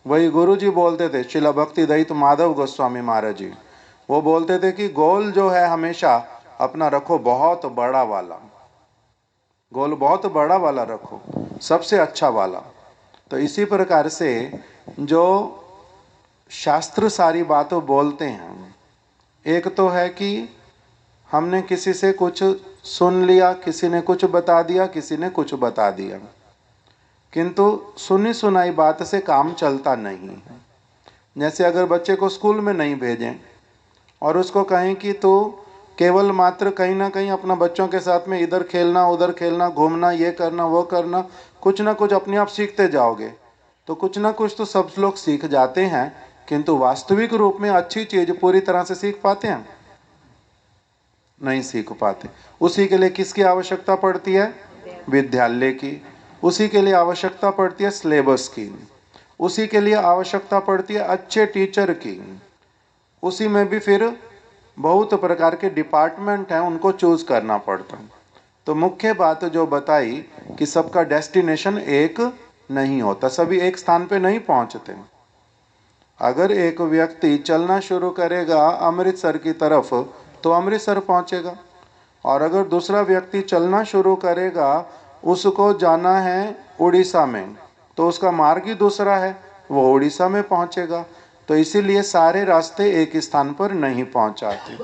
वही गुरु जी बोलते थे, श्रील भक्ति दयित माधव गोस्वामी महाराज जी, वो बोलते थे कि गोल जो है हमेशा अपना रखो बहुत बड़ा वाला, गोल बहुत बड़ा वाला रखो, सबसे अच्छा वाला। तो इसी प्रकार से जो शास्त्र सारी बातों बोलते हैं, एक तो है कि हमने किसी से कुछ सुन लिया, किसी ने कुछ बता दिया, किसी ने कुछ बता दिया, किंतु सुनी सुनाई बात से काम चलता नहीं है। जैसे अगर बच्चे को स्कूल में नहीं भेजें और उसको कहें कि तो केवल मात्र कहीं ना कहीं अपना बच्चों के साथ में इधर खेलना उधर खेलना, घूमना, ये करना वो करना, कुछ ना कुछ अपने आप सीखते जाओगे, तो कुछ ना कुछ तो सब लोग सीख जाते हैं, किंतु वास्तविक रूप में अच्छी चीज पूरी तरह से सीख पाते हैं? नहीं सीख पाते। उसी के लिए किसकी आवश्यकता पड़ती है? विद्यालय की। उसी के लिए आवश्यकता पड़ती है सिलेबस की। उसी के लिए आवश्यकता पड़ती है अच्छे टीचर की। उसी में भी फिर बहुत प्रकार के डिपार्टमेंट हैं, उनको चूज करना पड़ता है। तो मुख्य बात जो बताई कि सबका डेस्टिनेशन एक नहीं होता, सभी एक स्थान पे नहीं पहुंचते। अगर एक व्यक्ति चलना शुरू करेगा अमृतसर की तरफ तो अमृतसर पहुंचेगा, और अगर दूसरा व्यक्ति चलना शुरू करेगा, उसको जाना है उड़ीसा में, तो उसका मार्ग ही दूसरा है, वो उड़ीसा में पहुंचेगा। तो इसीलिए सारे रास्ते एक स्थान पर नहीं पहुंचाते।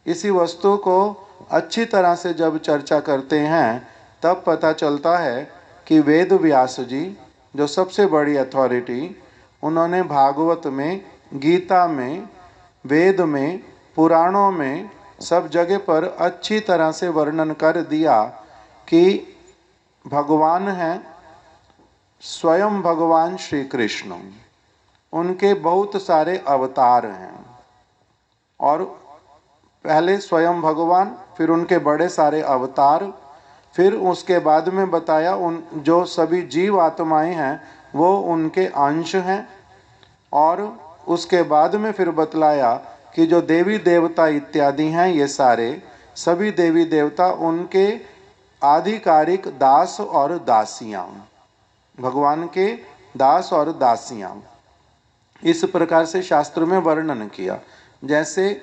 इसी वस्तु को अच्छी तरह से जब चर्चा करते हैं तब पता चलता है कि वेद व्यास जी जो सबसे बड़ी अथॉरिटी, उन्होंने भागवत में, गीता में, वेद में, पुराणों में सब जगह पर अच्छी तरह से वर्णन कर दिया कि भगवान हैं स्वयं भगवान श्री कृष्ण, उनके बहुत सारे अवतार हैं, और पहले स्वयं भगवान, फिर उनके बड़े सारे अवतार, फिर उसके बाद में बताया उन जो सभी जीव आत्माएं हैं वो उनके अंश हैं, और उसके बाद में फिर बतलाया कि जो देवी देवता इत्यादि हैं ये सारे सभी देवी देवता उनके आधिकारिक दास और दासियां, भगवान के दास और दासियां। इस प्रकार से शास्त्र में वर्णन किया। जैसे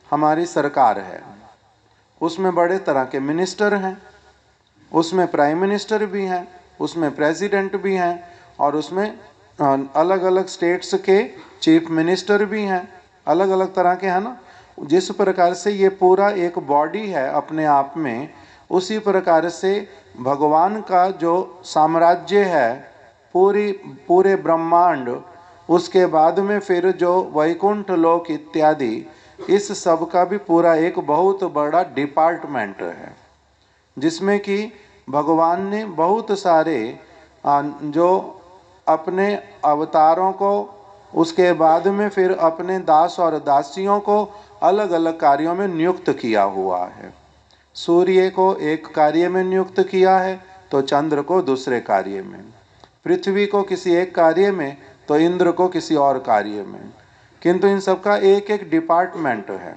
हमारी सरकार है, उसमें बड़े तरह के मिनिस्टर हैं, उसमें प्राइम मिनिस्टर भी हैं, उसमें प्रेसिडेंट भी हैं, और उसमें अलग अलग स्टेट्स के चीफ मिनिस्टर भी हैं, अलग अलग तरह के, है ना। जिस प्रकार से ये पूरा एक बॉडी है अपने आप में, उसी प्रकार से भगवान का जो साम्राज्य है पूरे ब्रह्मांड, उसके बाद में फिर जो वैकुंठ लोक इत्यादि, इस सब का भी पूरा एक बहुत बड़ा डिपार्टमेंट है, जिसमें कि भगवान ने बहुत सारे जो अपने अवतारों को, उसके बाद में फिर अपने दास और दासियों को अलग अलग कार्यों में नियुक्त किया हुआ है। सूर्य को एक कार्य में नियुक्त किया है तो चंद्र को दूसरे कार्य में, पृथ्वी को किसी एक कार्य में तो इंद्र को किसी और कार्य में, किंतु इन सब का एक एक डिपार्टमेंट है,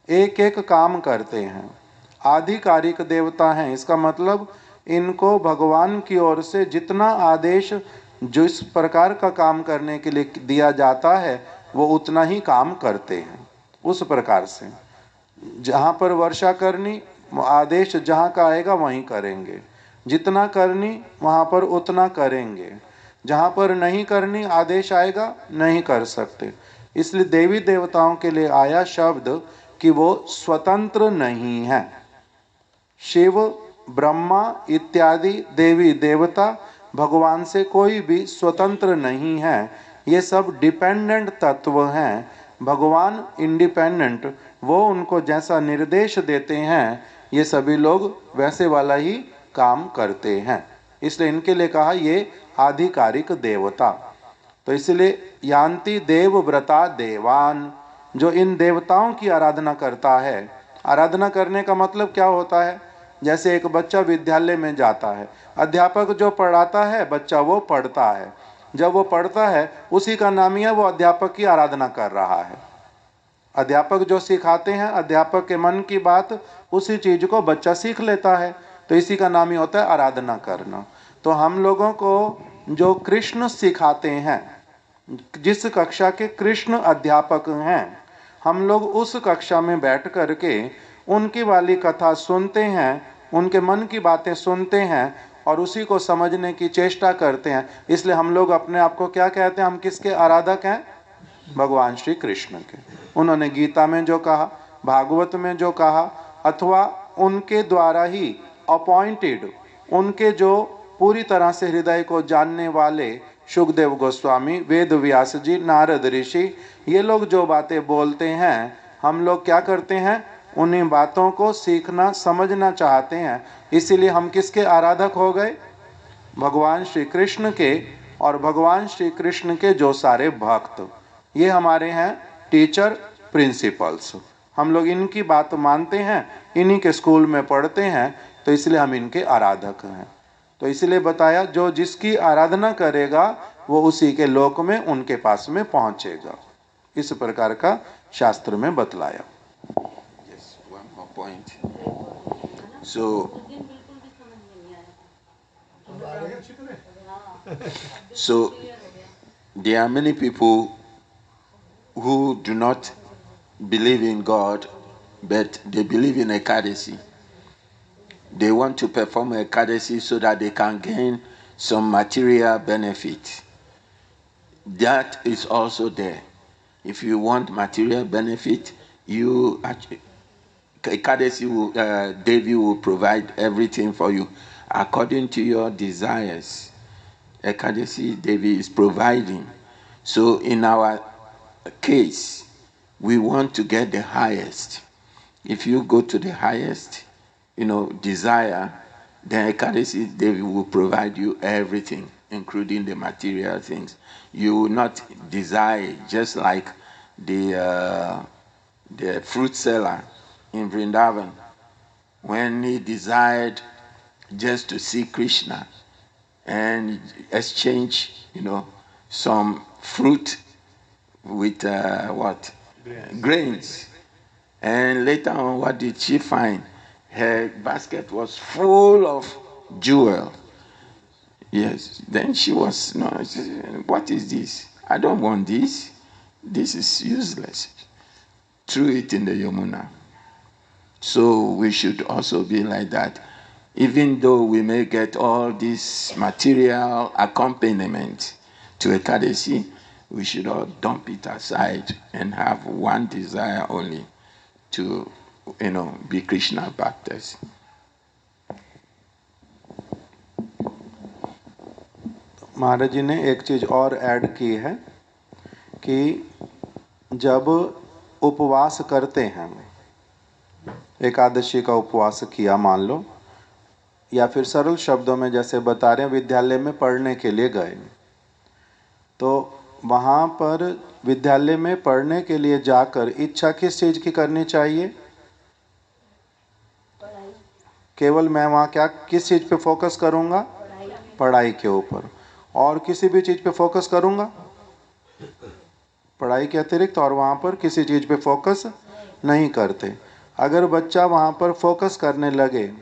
एक एक काम करते हैं। आधिकारिक देवता हैं, इसका मतलब इनको भगवान की ओर से जितना आदेश जिस प्रकार का काम करने के लिए दिया जाता है वो उतना ही काम करते हैं। उस प्रकार से जहाँ पर वर्षा करनी, आदेश जहाँ का आएगा वहीं करेंगे, जितना करनी वहाँ पर उतना करेंगे, जहाँ पर नहीं करनी आदेश आएगा नहीं कर सकते। इसलिए देवी देवताओं के लिए आया शब्द कि वो स्वतंत्र नहीं है। शिव, ब्रह्मा इत्यादि देवी देवता भगवान से कोई भी स्वतंत्र नहीं है, ये सब डिपेंडेंट तत्व हैं। भगवान इंडिपेंडेंट, वो उनको जैसा निर्देश देते हैं ये सभी लोग वैसे वाला ही काम करते हैं, इसलिए इनके लिए कहा ये आधिकारिक देवता। तो इसलिए यान्ति देव व्रता देवान, जो इन देवताओं की आराधना करता है। आराधना करने का मतलब क्या होता है? जैसे एक बच्चा विद्यालय में जाता है, अध्यापक जो पढ़ाता है बच्चा वो पढ़ता है, जब वो पढ़ता है उसी का नाम ही है वो अध्यापक की आराधना कर रहा है। अध्यापक जो सिखाते हैं, अध्यापक के मन की बात, उसी चीज को बच्चा सीख लेता है, तो इसी का नाम ही होता है आराधना करना। तो हम लोगों को जो कृष्ण सिखाते हैं, जिस कक्षा के कृष्ण अध्यापक हैं, हम लोग उस कक्षा में बैठ करके उनकी वाली कथा सुनते हैं, उनके मन की बातें सुनते हैं और उसी को समझने की चेष्टा करते हैं। इसलिए हम लोग अपने आप को क्या कहते हैं? हम किसके आराधक हैं? भगवान श्री कृष्ण के। उन्होंने गीता में जो कहा, भागवत में जो कहा, अथवा उनके द्वारा ही अपॉइंटेड, उनके जो पूरी तरह से हृदय को जानने वाले शुकदेव गोस्वामी, वेद व्यास जी, नारद ऋषि, ये लोग जो बातें बोलते हैं, हम लोग क्या करते हैं? उन्हीं बातों को सीखना समझना चाहते हैं। इसीलिए हम किसके आराधक हो गए? भगवान श्री कृष्ण के। और भगवान श्री कृष्ण के जो सारे भक्त, ये हमारे हैं टीचर, प्रिंसिपल्स। हम लोग इनकी बात मानते हैं, इन्हीं के स्कूल में पढ़ते हैं, तो इसलिए हम इनके आराधक हैं। तो इसलिए बताया जो जिसकी आराधना करेगा वो उसी के लोक में उनके पास में पहुंचेगा। इस प्रकार का शास्त्र में बतलाया। Yes, one more point. So there are many people who do not believe in God, but they believe in Ekadasi. They want to perform Ekadasi so that they can gain some material benefit. That is also there. If you want material benefit, you actually, Ekadasi will, Devi will provide everything for you according to your desires. Ekadasi Devi is providing. So in our case, we want to get the highest. If you go to the highest, desire, then Ekadasi Devi will provide you everything, including the material things. You will not desire, just like the fruit seller in Vrindavan, when he desired just to see Krishna and exchange, some fruit with what? Grains. And later on, what did she find? Her basket was full of jewel. Yes. Then she was, no, she said, what is this? I don't want this. This is useless. Threw it in the Yamuna. So we should also be like that. Even though we may get all this material accompaniment to Ekadasi, we should all dump it aside and have one desire only, to, be Krishna Bhaktas. महाराज जी ने एक चीज़ और add की है कि जब उपवास करते हैं, एकादशी का उपवास किया मान लो, या फिर सरल शब्दों में जैसे बता रहे हैं, विद्यालय में पढ़ने के लिए गए, तो वहाँ पर विद्यालय में पढ़ने के लिए जाकर इच्छा किस चीज़ की करनी चाहिए? केवल मैं वहाँ क्या किस चीज़ पे फोकस करूँगा? पढ़ाई के ऊपर। और किसी भी चीज़ पे फोकस करूँगा? पढ़ाई के अतिरिक्त और वहाँ पर किसी चीज़ पे फोकस नहीं करते। अगर बच्चा वहाँ पर फोकस करने लगे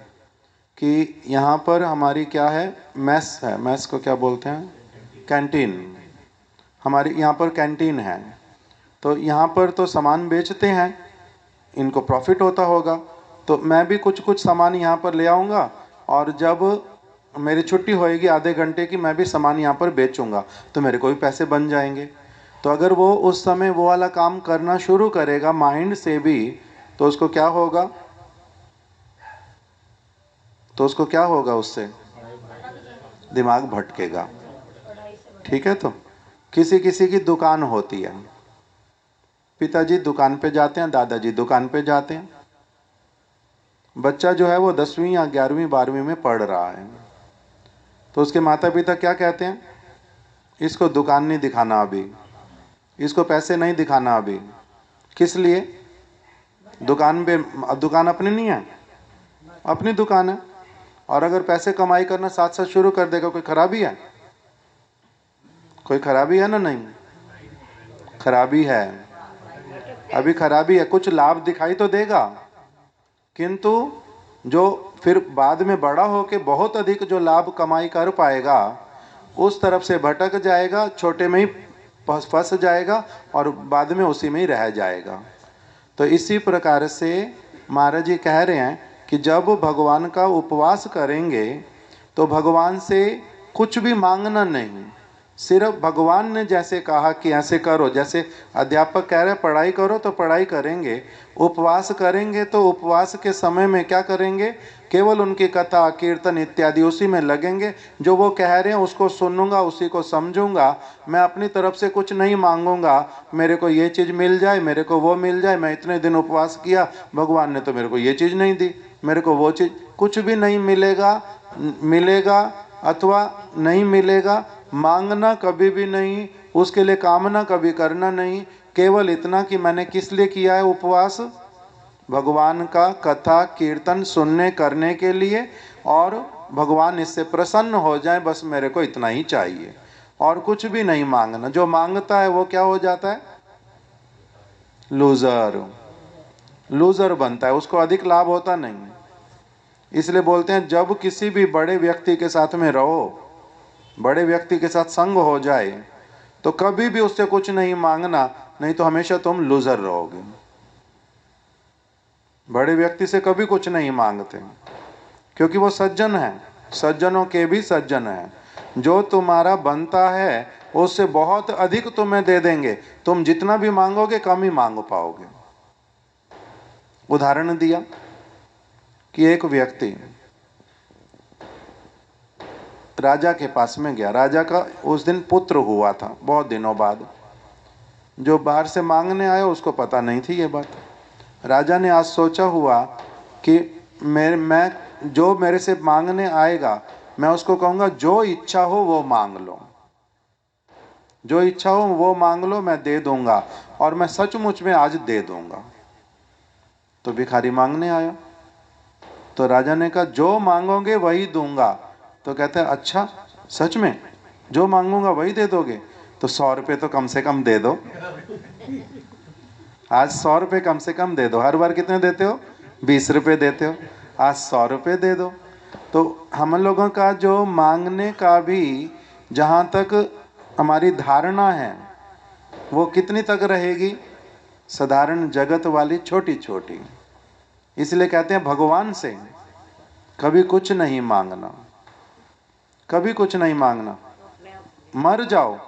कि यहाँ पर हमारी क्या है, मैस है, मैस को क्या बोलते हैं? कैंटीन। हमारी यहाँ पर कैंटीन है, तो यहाँ पर तो सामान बेचते हैं, इनको प्रॉफिट होता होगा, तो मैं भी कुछ कुछ सामान यहाँ पर ले आऊँगा और जब मेरी छुट्टी होएगी आधे घंटे की, मैं भी सामान यहाँ पर बेचूंगा, तो मेरे को भी पैसे बन जाएंगे। तो अगर वो उस समय वो वाला काम करना शुरू करेगा माइंड से भी, तो उसको क्या होगा? उससे दिमाग भटकेगा। ठीक है। तो किसी किसी की दुकान होती है, पिताजी दुकान पे जाते हैं, दादाजी दुकान पे जाते हैं, बच्चा जो है वो 10वीं या 11वीं 12वीं में पढ़ रहा है, तो उसके माता पिता क्या कहते हैं? इसको दुकान नहीं दिखाना अभी, इसको पैसे नहीं दिखाना अभी। किस लिए? दुकान अपनी नहीं है, अपनी दुकान है। और अगर पैसे कमाई करना साथ साथ शुरू कर देगा, कोई खराबी है? कोई खराबी है ना? नहीं खराबी है, अभी खराबी है। कुछ लाभ दिखाई तो देगा, किंतु जो फिर बाद में बड़ा होके बहुत अधिक जो लाभ कमाई कर पाएगा, उस तरफ से भटक जाएगा, छोटे में ही फंस जाएगा और बाद में उसी में ही रह जाएगा। तो इसी प्रकार से महाराज जी कह रहे हैं कि जब भगवान का उपवास करेंगे तो भगवान से कुछ भी मांगना नहीं, सिर्फ भगवान ने जैसे कहा कि ऐसे करो, जैसे अध्यापक कह रहे हैं पढ़ाई करो तो पढ़ाई करेंगे, उपवास करेंगे तो उपवास के समय में क्या करेंगे? केवल उनकी कथा कीर्तन इत्यादि उसी में लगेंगे। जो वो कह रहे हैं उसको सुनूंगा, उसी को समझूंगा, मैं अपनी तरफ से कुछ नहीं मांगूंगा, मेरे को ये चीज़ मिल जाए, मेरे को वो मिल जाए, मैं इतने दिन उपवास किया, भगवान ने तो मेरे को ये चीज़ नहीं दी, मेरे को वो चीज़, कुछ भी नहीं मिलेगा अथवा नहीं मिलेगा, मांगना कभी भी नहीं, उसके लिए कामना कभी करना नहीं, केवल इतना कि मैंने किस लिए किया है उपवास? भगवान का कथा कीर्तन सुनने करने के लिए, और भगवान इससे प्रसन्न हो जाए, बस मेरे को इतना ही चाहिए और कुछ भी नहीं मांगना। जो मांगता है वो क्या हो जाता है? लूजर बनता है, उसको अधिक लाभ होता नहीं। इसलिए बोलते हैं जब किसी भी बड़े व्यक्ति के साथ में रहो, बड़े व्यक्ति के साथ संग हो जाए, तो कभी भी उससे कुछ नहीं मांगना, नहीं तो हमेशा तुम लूजर रहोगे। बड़े व्यक्ति से कभी कुछ नहीं मांगते, क्योंकि वो सज्जन है, सज्जनों के भी सज्जन है। जो तुम्हारा बनता है उससे बहुत अधिक तुम्हें दे देंगे, तुम जितना भी मांगोगे कम ही मांग पाओगे। उदाहरण दिया कि एक व्यक्ति राजा के पास में गया, राजा का उस दिन पुत्र हुआ था बहुत दिनों बाद। जो बाहर से मांगने आया उसको पता नहीं थी ये बात। राजा ने आज सोचा हुआ कि मैं जो मेरे से मांगने आएगा मैं उसको कहूँगा जो इच्छा हो वो मांग लो, जो इच्छा हो वो मांग लो, मैं दे दूंगा, और मैं सचमुच में आज दे दूंगा। तो भिखारी मांगने आया, तो राजा ने कहा जो मांगोगे वही दूंगा। तो कहते हैं अच्छा सच में, जो मांगूंगा वही दे दोगे? तो 100 रुपये तो कम से कम दे दो, आज 100 रुपये कम से कम दे दो। हर बार कितने देते हो? 20 रुपये देते हो, आज 100 रुपये दे दो। तो हम लोगों का जो मांगने का भी जहाँ तक हमारी धारणा है वो कितनी तक रहेगी? साधारण जगत वाली छोटी छोटी। इसलिए कहते हैं भगवान से कभी कुछ नहीं मांगना, कभी कुछ नहीं मांगना। मर जाओ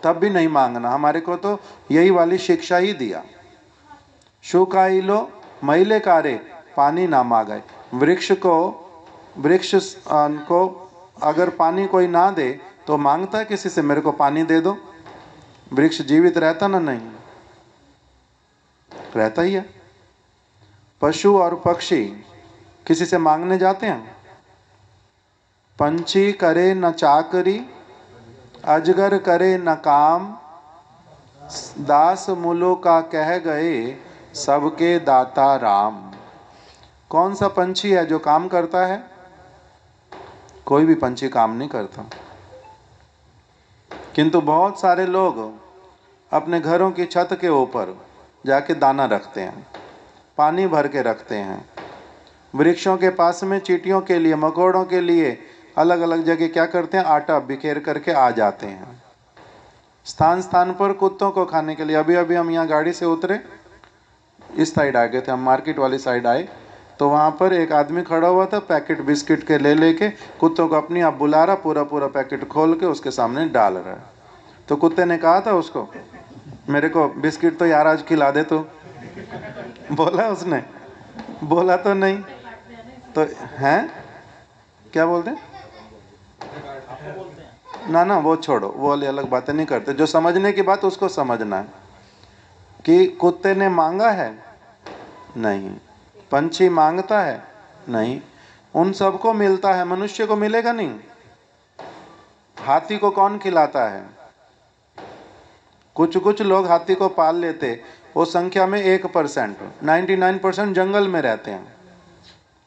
तब भी नहीं मांगना। हमारे को तो यही वाली शिक्षा ही दिया, शुकाई लो मैले कारे पानी ना मांगे। वृक्ष को अगर पानी कोई ना दे तो मांगता है किसी से, मेरे को पानी दे दो। वृक्ष जीवित रहता ना? नहीं रहता ही है। पशु और पक्षी किसी से मांगने जाते हैं? पंछी करे न चाकरी, अजगर करे न काम, दास मूलों का कह गए सबके दाता राम। कौन सा पंछी है जो काम करता है? कोई भी पंछी काम नहीं करता। किंतु बहुत सारे लोग अपने घरों की छत के ऊपर जाके दाना रखते हैं, पानी भर के रखते हैं। वृक्षों के पास में चींटियों के लिए, मकोड़ों के लिए अलग अलग जगह क्या करते हैं? आटा बिखेर करके आ जाते हैं। स्थान स्थान पर कुत्तों को खाने के लिए। अभी अभी हम यहाँ गाड़ी से उतरे, इस साइड आ गए थे, हम मार्केट वाली साइड आए तो वहाँ पर एक आदमी खड़ा हुआ था, पैकेट बिस्किट के ले लेके कुत्तों को अपनी आप बुला रहा, पूरा पूरा पैकेट खोल के उसके सामने डाल रहा है। तो कुत्ते ने कहा था उसको, मेरे को बिस्किट तो यार आज खिला दे तो। बोला उसने? बोला तो नहीं। तो हैं क्या बोलते हैं? ना ना वो छोड़ो, वो वाली अलग बातें नहीं करते। जो समझने की बात उसको समझना है कि कुत्ते ने मांगा है? नहीं। पंछी मांगता है? नहीं। उन सबको मिलता है, मनुष्य को मिलेगा नहीं। हाथी को कौन खिलाता है? कुछ कुछ लोग हाथी को पाल लेते, वो संख्या में 1%, 99% जंगल में रहते हैं।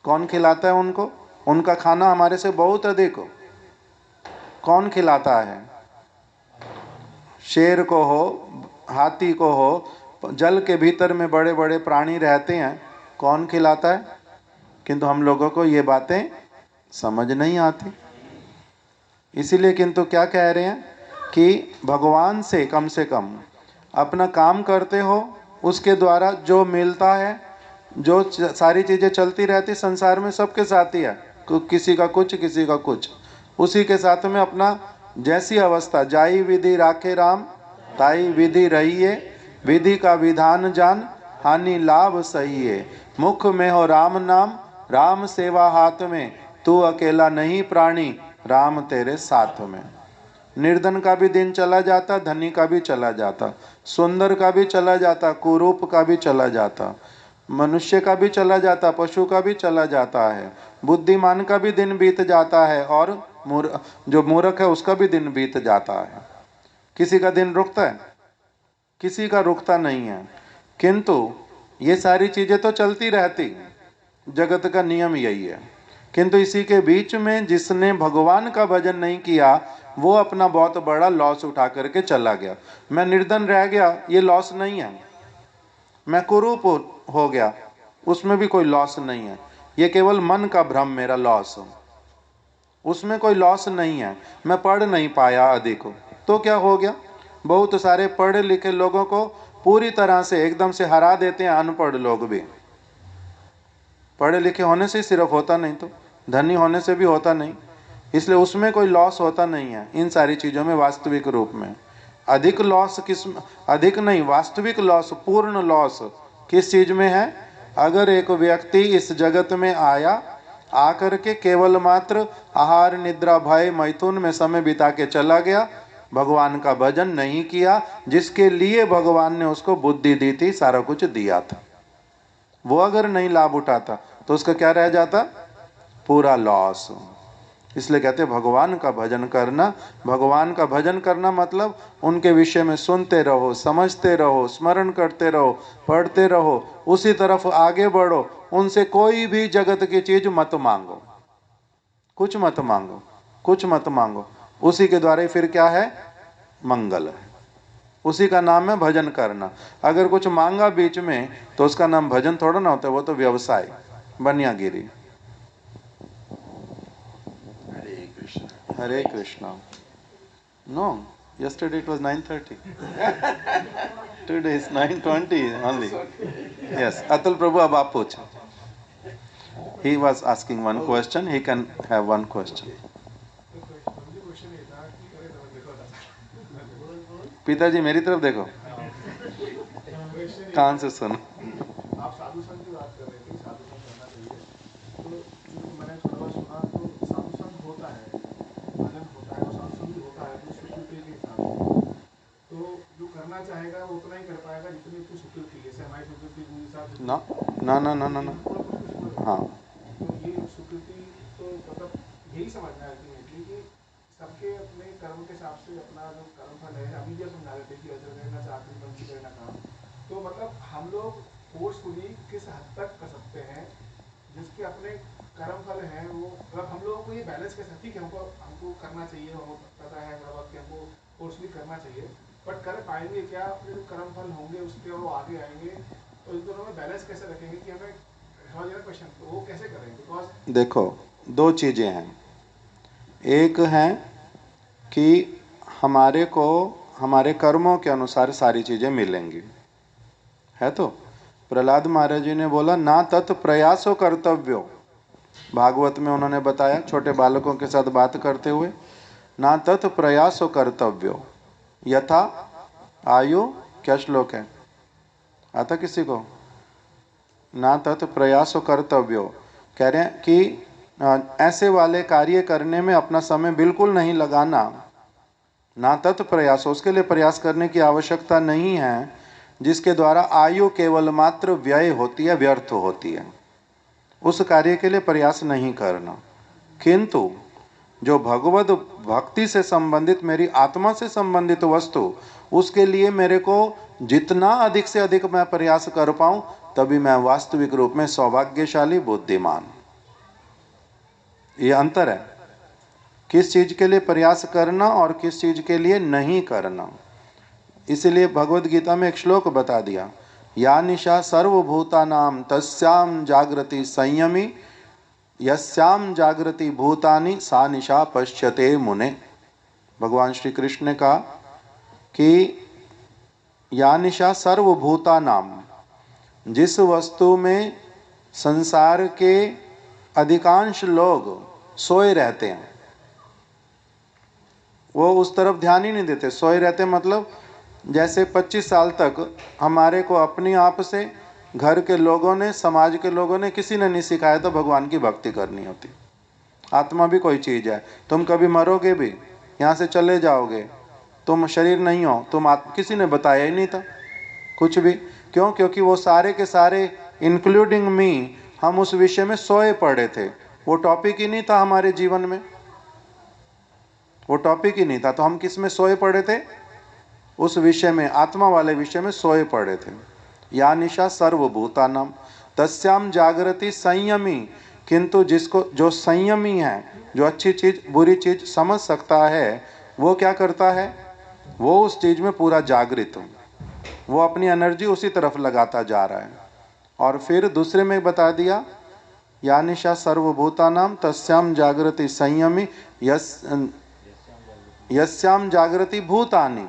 कौन खिलाता है उनको? उनका खाना हमारे से बहुत अधिक हो। कौन खिलाता है? शेर को हो, हाथी को हो, जल के भीतर में बड़े बड़े प्राणी रहते हैं, कौन खिलाता है? किंतु हम लोगों को ये बातें समझ नहीं आती। इसीलिए किंतु क्या कह रहे हैं कि भगवान से कम अपना काम करते हो, उसके द्वारा जो मिलता है, जो सारी चीज़ें चलती रहती संसार में सबके साथ ही है, किसी का कुछ किसी का कुछ, उसी के साथ में अपना जैसी अवस्था, जाई विधि राखे राम ताई विधि रहिए, विधि का विधान जान हानि लाभ सही है, मुख में हो राम नाम राम सेवा हाथ में, तू अकेला नहीं प्राणी राम तेरे साथ में। निर्धन का भी दिन चला जाता, धनी का भी चला जाता, सुंदर का भी चला जाता, कुरूप का भी चला जाता, मनुष्य का भी चला जाता, पशु का भी चला जाता है, बुद्धिमान का भी दिन बीत जाता है, और जो मूर्ख है उसका भी दिन बीत जाता है। किसी का दिन रुकता है? किसी का रुकता नहीं है। किंतु ये सारी चीजें तो चलती रहती, जगत का नियम यही है। किंतु इसी के बीच में जिसने भगवान का भजन नहीं किया, वो अपना बहुत बड़ा लॉस उठा करके चला गया। मैं निर्धन रह गया, ये लॉस नहीं है। मैं कुरूप हो गया, उसमें भी कोई लॉस नहीं है। ये केवल मन का भ्रम, मेरा लॉस, उसमें कोई लॉस नहीं है। मैं पढ़ नहीं पाया अधिक, तो क्या हो गया? बहुत सारे पढ़े लिखे लोगों को पूरी तरह से एकदम से हरा देते हैं अनपढ़ लोग भी। पढ़े लिखे होने से सिर्फ होता नहीं, तो धनी होने से भी होता नहीं। इसलिए उसमें कोई लॉस होता नहीं है इन सारी चीज़ों में। वास्तविक रूप में अधिक लॉस अधिक नहीं, वास्तविक लॉस, पूर्ण लॉस किस चीज़ में है? अगर एक व्यक्ति इस जगत में आया, आकर के केवल मात्र आहार निद्रा भय मैथुन में समय बिता के चला गया, भगवान का भजन नहीं किया, जिसके लिए भगवान ने उसको बुद्धि दी थी, सारा कुछ दिया था, वो अगर नहीं लाभ उठाता तो उसका क्या रह जाता? पूरा लॉस। इसलिए कहते हैं भगवान का भजन करना। भगवान का भजन करना मतलब उनके विषय में सुनते रहो, समझते रहो, स्मरण करते रहो, पढ़ते रहो, उसी तरफ आगे बढ़ो। उनसे कोई भी जगत की चीज मत मांगो, कुछ मत मांगो, कुछ मत मांगो। उसी के द्वारा ही फिर क्या है? मंगल है। उसी का नाम है भजन करना। अगर कुछ मांगा बीच में तो उसका नाम भजन थोड़ा ना होता है, वो तो व्यवसाय, बनियागिरी। Hare Krishna. No, yesterday it was 9:30. Today is 9:20 only. Yes, Atul Prabhu, अब आप पूछो। He was asking one question. He can have one question. पिताजी मेरी तरफ देखो, कान से सुनो। आप साधु संत की बात कर रहे थे, साधु संत करना चाहिए। तो मैंने थोड़ा सुना, तो साधु संत होता है, भजन होता है, और साधु संत होता तो जो करना चाहेगा वो उतना ही कर पाएगा जितनी उसकी स्वीकृति, जैसे हमारी स्वीकृति गुरु साहब ना ना ना ना ना ना हाँ तो ये स्वीकृति तो मतलब यही समझना है अल्टीमेटली कि सबके अपने कर्म के हिसाब से अपना जो कर्म फल है, अभी भी समझा रहे थे कि अजर करना चाकरी पंछी करना काम, तो मतलब हम लोग फोर्सफुली किस हद तक कर सकते हैं जिसके अपने कर्म फल हैं वो, मतलब हम लोगों को ये बैलेंस कैसे, ठीक है हमको करना चाहिए, हमको पता है थोड़ा बहुत कि हमको फोर्सफुली करना चाहिए, बट कर पाएंगे क्या, अपने जो कर्म फल होंगे उसके वो आगे आएंगे, तो इन दोनों में बैलेंस कैसे रखेंगे कि हमें समझ रहे क्वेश्चन, तो वो कैसे करेंगे? बिकॉज देखो दो चीज़ें हैं, एक है कि हमारे को हमारे कर्मों के अनुसार सारी चीज़ें मिलेंगी, है तो प्रहलाद महाराज जी ने बोला ना तत् प्रयासो कर्तव्यो, भागवत में उन्होंने बताया छोटे बालकों के साथ बात करते हुए, ना तत् प्रयासो कर्तव्यो यथा आयु, क्या श्लोक है आता किसी को, ना तत् प्रयासो कर्तव्यो, कह रहे हैं कि ऐसे वाले कार्य करने में अपना समय बिल्कुल नहीं लगाना, ना तत् प्रयास, उसके लिए प्रयास करने की आवश्यकता नहीं है जिसके द्वारा आयु केवल मात्र व्यय होती है, व्यर्थ होती है, उस कार्य के लिए प्रयास नहीं करना। किंतु जो भगवत भक्ति से संबंधित, मेरी आत्मा से संबंधित वस्तु, उसके लिए मेरे को जितना अधिक से अधिक मैं प्रयास कर पाऊं, तभी मैं वास्तविक रूप में सौभाग्यशाली, बुद्धिमान। ये अंतर है किस चीज के लिए प्रयास करना और किस चीज के लिए नहीं करना। इसलिए भगवत गीता में एक श्लोक बता दिया, या निशा सर्वभूतानां तस्याम जागृति संयमी यस्याम जागृति भूतानि सा निशा पश्यते मुने। भगवान श्री कृष्ण ने कहा कि या निशा सर्वभूतानां, जिस वस्तु में संसार के अधिकांश लोग सोए रहते हैं, वो उस तरफ ध्यान ही नहीं देते। सोए रहते मतलब जैसे 25 साल तक हमारे को अपने आप से, घर के लोगों ने, समाज के लोगों ने, किसी ने नहीं सिखाया तो भगवान की भक्ति करनी होती। आत्मा भी कोई चीज़ है, तुम कभी मरोगे भी, यहाँ से चले जाओगे, तुम शरीर नहीं हो, तुम किसी ने बताया ही नहीं था कुछ भी। क्यों? क्योंकि वो सारे के सारे इंक्लूडिंग मी, हम उस विषय में सोए पड़े थे, वो टॉपिक ही नहीं था हमारे जीवन में, वो टॉपिक ही नहीं था। तो हम किस में सोए पड़े थे? उस विषय में, आत्मा वाले विषय में सोए पड़े थे। या निशा सर्वभूतानां तस्याम जागृति संयमी, किंतु जिसको, जो संयमी है, जो अच्छी चीज बुरी चीज समझ सकता है, वो क्या करता है, वो उस चीज में पूरा जागृत हो, वो अपनी एनर्जी उसी तरफ लगाता जा रहा है। और फिर दूसरे में बता दिया, या निशा सर्वभूतानां तस्याम जागृति संयमी यस्याम जागृति भूतानि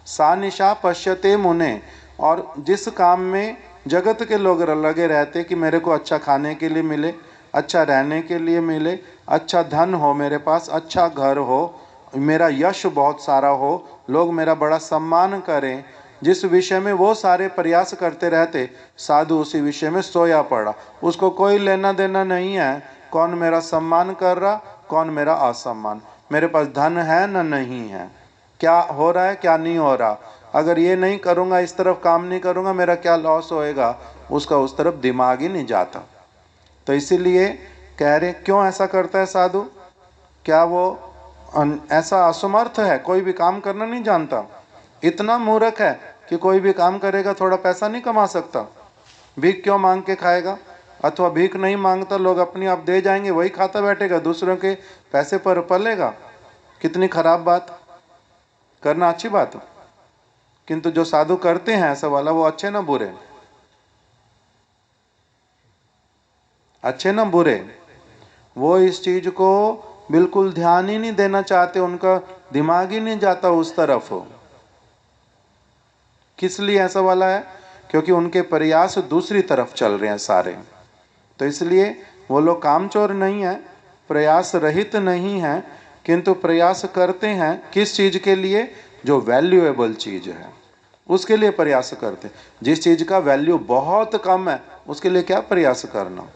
सा निशा पश्यते मुने। और जिस काम में जगत के लोग लगे रहते कि मेरे को अच्छा खाने के लिए मिले, अच्छा रहने के लिए मिले, अच्छा धन हो मेरे पास, अच्छा घर हो, मेरा यश बहुत सारा हो, लोग मेरा बड़ा सम्मान करें, जिस विषय में वो सारे प्रयास करते रहते, साधु उसी विषय में सोया पड़ा। उसको कोई लेना देना नहीं है कौन मेरा सम्मान कर रहा, कौन मेरा असम्मान, मेरे पास धन है न नहीं है, क्या हो रहा है क्या नहीं हो रहा, अगर ये नहीं करूँगा, इस तरफ काम नहीं करूँगा, मेरा क्या लॉस होएगा, उसका उस तरफ दिमाग ही नहीं जाता। तो इसीलिए कह रहे, क्यों ऐसा करता है साधु? क्या वो ऐसा असमर्थ है, कोई भी काम करना नहीं जानता, इतना मूर्ख है कि कोई भी काम करेगा थोड़ा पैसा नहीं कमा सकता? भीख क्यों मांग के खाएगा? अथवा भीख नहीं मांगता, लोग अपने आप दे जाएंगे, वही खाता बैठेगा, दूसरों के पैसे पर पलेगा। कितनी खराब बात। करना अच्छी बात, किंतु जो साधु करते हैं ऐसा वाला, वो अच्छे ना बुरे? अच्छे ना बुरे? वो इस चीज को बिल्कुल ध्यान ही नहीं देना चाहते, उनका दिमाग ही नहीं जाता उस तरफ। किस लिए ऐसा वाला है? क्योंकि उनके प्रयास दूसरी तरफ चल रहे हैं सारे। तो इसलिए वो लोग कामचोर नहीं है, प्रयास रहित नहीं है, किंतु प्रयास करते हैं किस चीज के लिए? जो वैल्यूएबल चीज है उसके लिए प्रयास करते हैं। जिस चीज का वैल्यू बहुत कम है उसके लिए क्या प्रयास करना।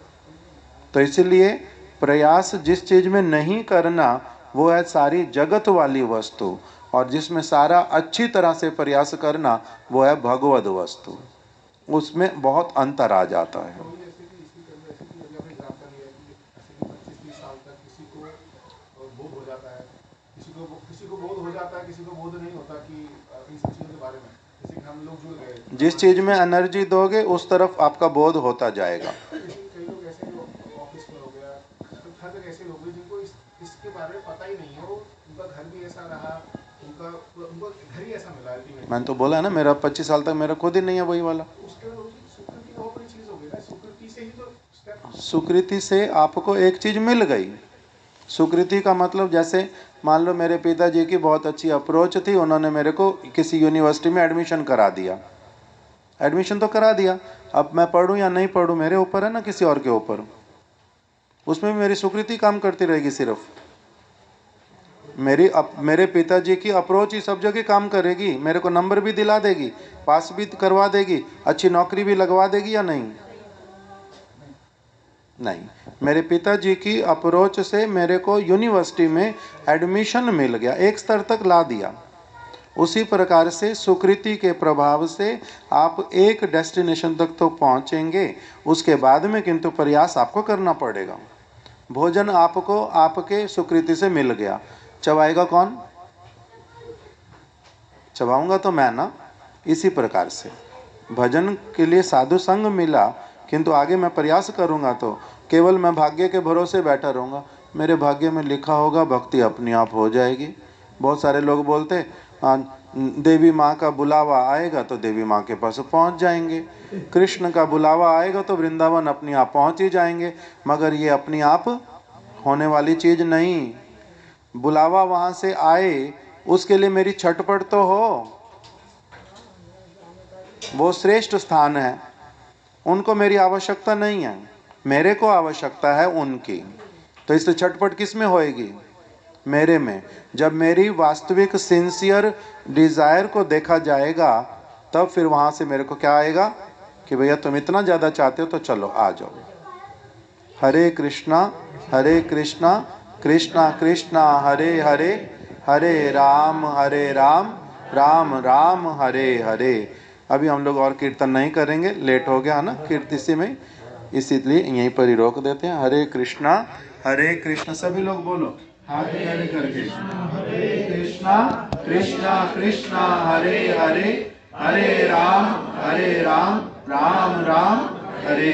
तो इसलिए प्रयास जिस चीज में नहीं करना वो है सारी जगत वाली वस्तु, और जिसमें सारा अच्छी तरह से प्रयास करना वो है भगवद वस्तु। उसमें बहुत अंतर आ जाता है। तो जैसे कि इसी तरह जैसे कि अभी आपने एग्जाम्पल लिया कि ऐसे कि 25-30 साल तक किसी को बोध हो जाता है, किसी को बोध हो जाता है, किसी को बोध नहीं होता कि इन सब चीज़ों के बारे में। जैसे कि हम लोग जुड़ गए, जिस चीज में एनर्जी दोगे उस तरफ आपका बोध होता जाएगा। कई लोग ऐसे जो ऑफिस में हो गया, तो हर जगह ऐसे लोग हैं जिनको इसके बारे में पता ही नहीं है, वो उनका घर भी ऐसा रहा, उनका घर ही ऐसा मिला अल्टीमेटली। मैंने तो बोला है ना, मेरा 25 साल तक मेरा खुद ही नहीं है वही वाला। उसके सुकृति बहुत बड़ी चीज़ हो गई ना, सुकृति से ही तो step- सुकृति से आपको एक चीज मिल गई। सुकृति का मतलब जैसे मान लो मेरे पिताजी की बहुत अच्छी अप्रोच थी, उन्होंने मेरे को किसी यूनिवर्सिटी में एडमिशन करा दिया। एडमिशन तो करा दिया, अब मैं पढ़ूं या नहीं पढ़ूं मेरे ऊपर है ना, किसी और के ऊपर। उसमें भी मेरी सुकृति काम करती रहेगी। सिर्फ मेरे पिताजी की अप्रोच ही सब जगह काम करेगी। मेरे को नंबर भी दिला देगी, पास भी करवा देगी, अच्छी नौकरी भी लगवा देगी या नहीं? नहीं, मेरे पिताजी की अप्रोच से मेरे को यूनिवर्सिटी में एडमिशन मिल गया, एक स्तर तक ला दिया। उसी प्रकार से सुकृति के प्रभाव से आप एक डेस्टिनेशन तक तो पहुंचेंगे, उसके बाद में किंतु प्रयास आपको करना पड़ेगा। भोजन आपको आपके सुकृति से मिल गया, चबाएगा कौन? चबाऊंगा तो मैं ना। इसी प्रकार से भजन के लिए साधु संग मिला, किंतु आगे मैं प्रयास करूंगा तो केवल मैं भाग्य के भरोसे बैठा रहूंगा। मेरे भाग्य में लिखा होगा भक्ति अपने आप हो जाएगी। बहुत सारे लोग बोलते देवी माँ का बुलावा आएगा तो देवी माँ के पास पहुँच जाएंगे, कृष्ण का बुलावा आएगा तो वृंदावन अपने आप पहुँच ही जाएंगे। मगर ये अपने आप होने वाली चीज़ नहीं। बुलावा वहाँ से आए उसके लिए मेरी छटपट तो हो। वो श्रेष्ठ स्थान है, उनको मेरी आवश्यकता नहीं है, मेरे को आवश्यकता है उनकी। तो इससे छटपट किस में होएगी? मेरे में। जब मेरी वास्तविक सिंसियर डिजायर को देखा जाएगा तब फिर वहां से मेरे को क्या आएगा कि भैया तुम इतना ज्यादा चाहते हो तो चलो आ जाओ। हरे कृष्णा कृष्णा कृष्णा हरे हरे, हरे राम राम राम हरे हरे। अभी हम लोग और कीर्तन नहीं करेंगे, लेट हो गया ना कीर्ति में, इसलिए यहीं पर ही रोक देते हैं। हरे कृष्णा सभी लोग बोलो हाथ खड़े करके। हरे कृष्णा कृष्णा हरे हरे, हरे राम राम राम हरे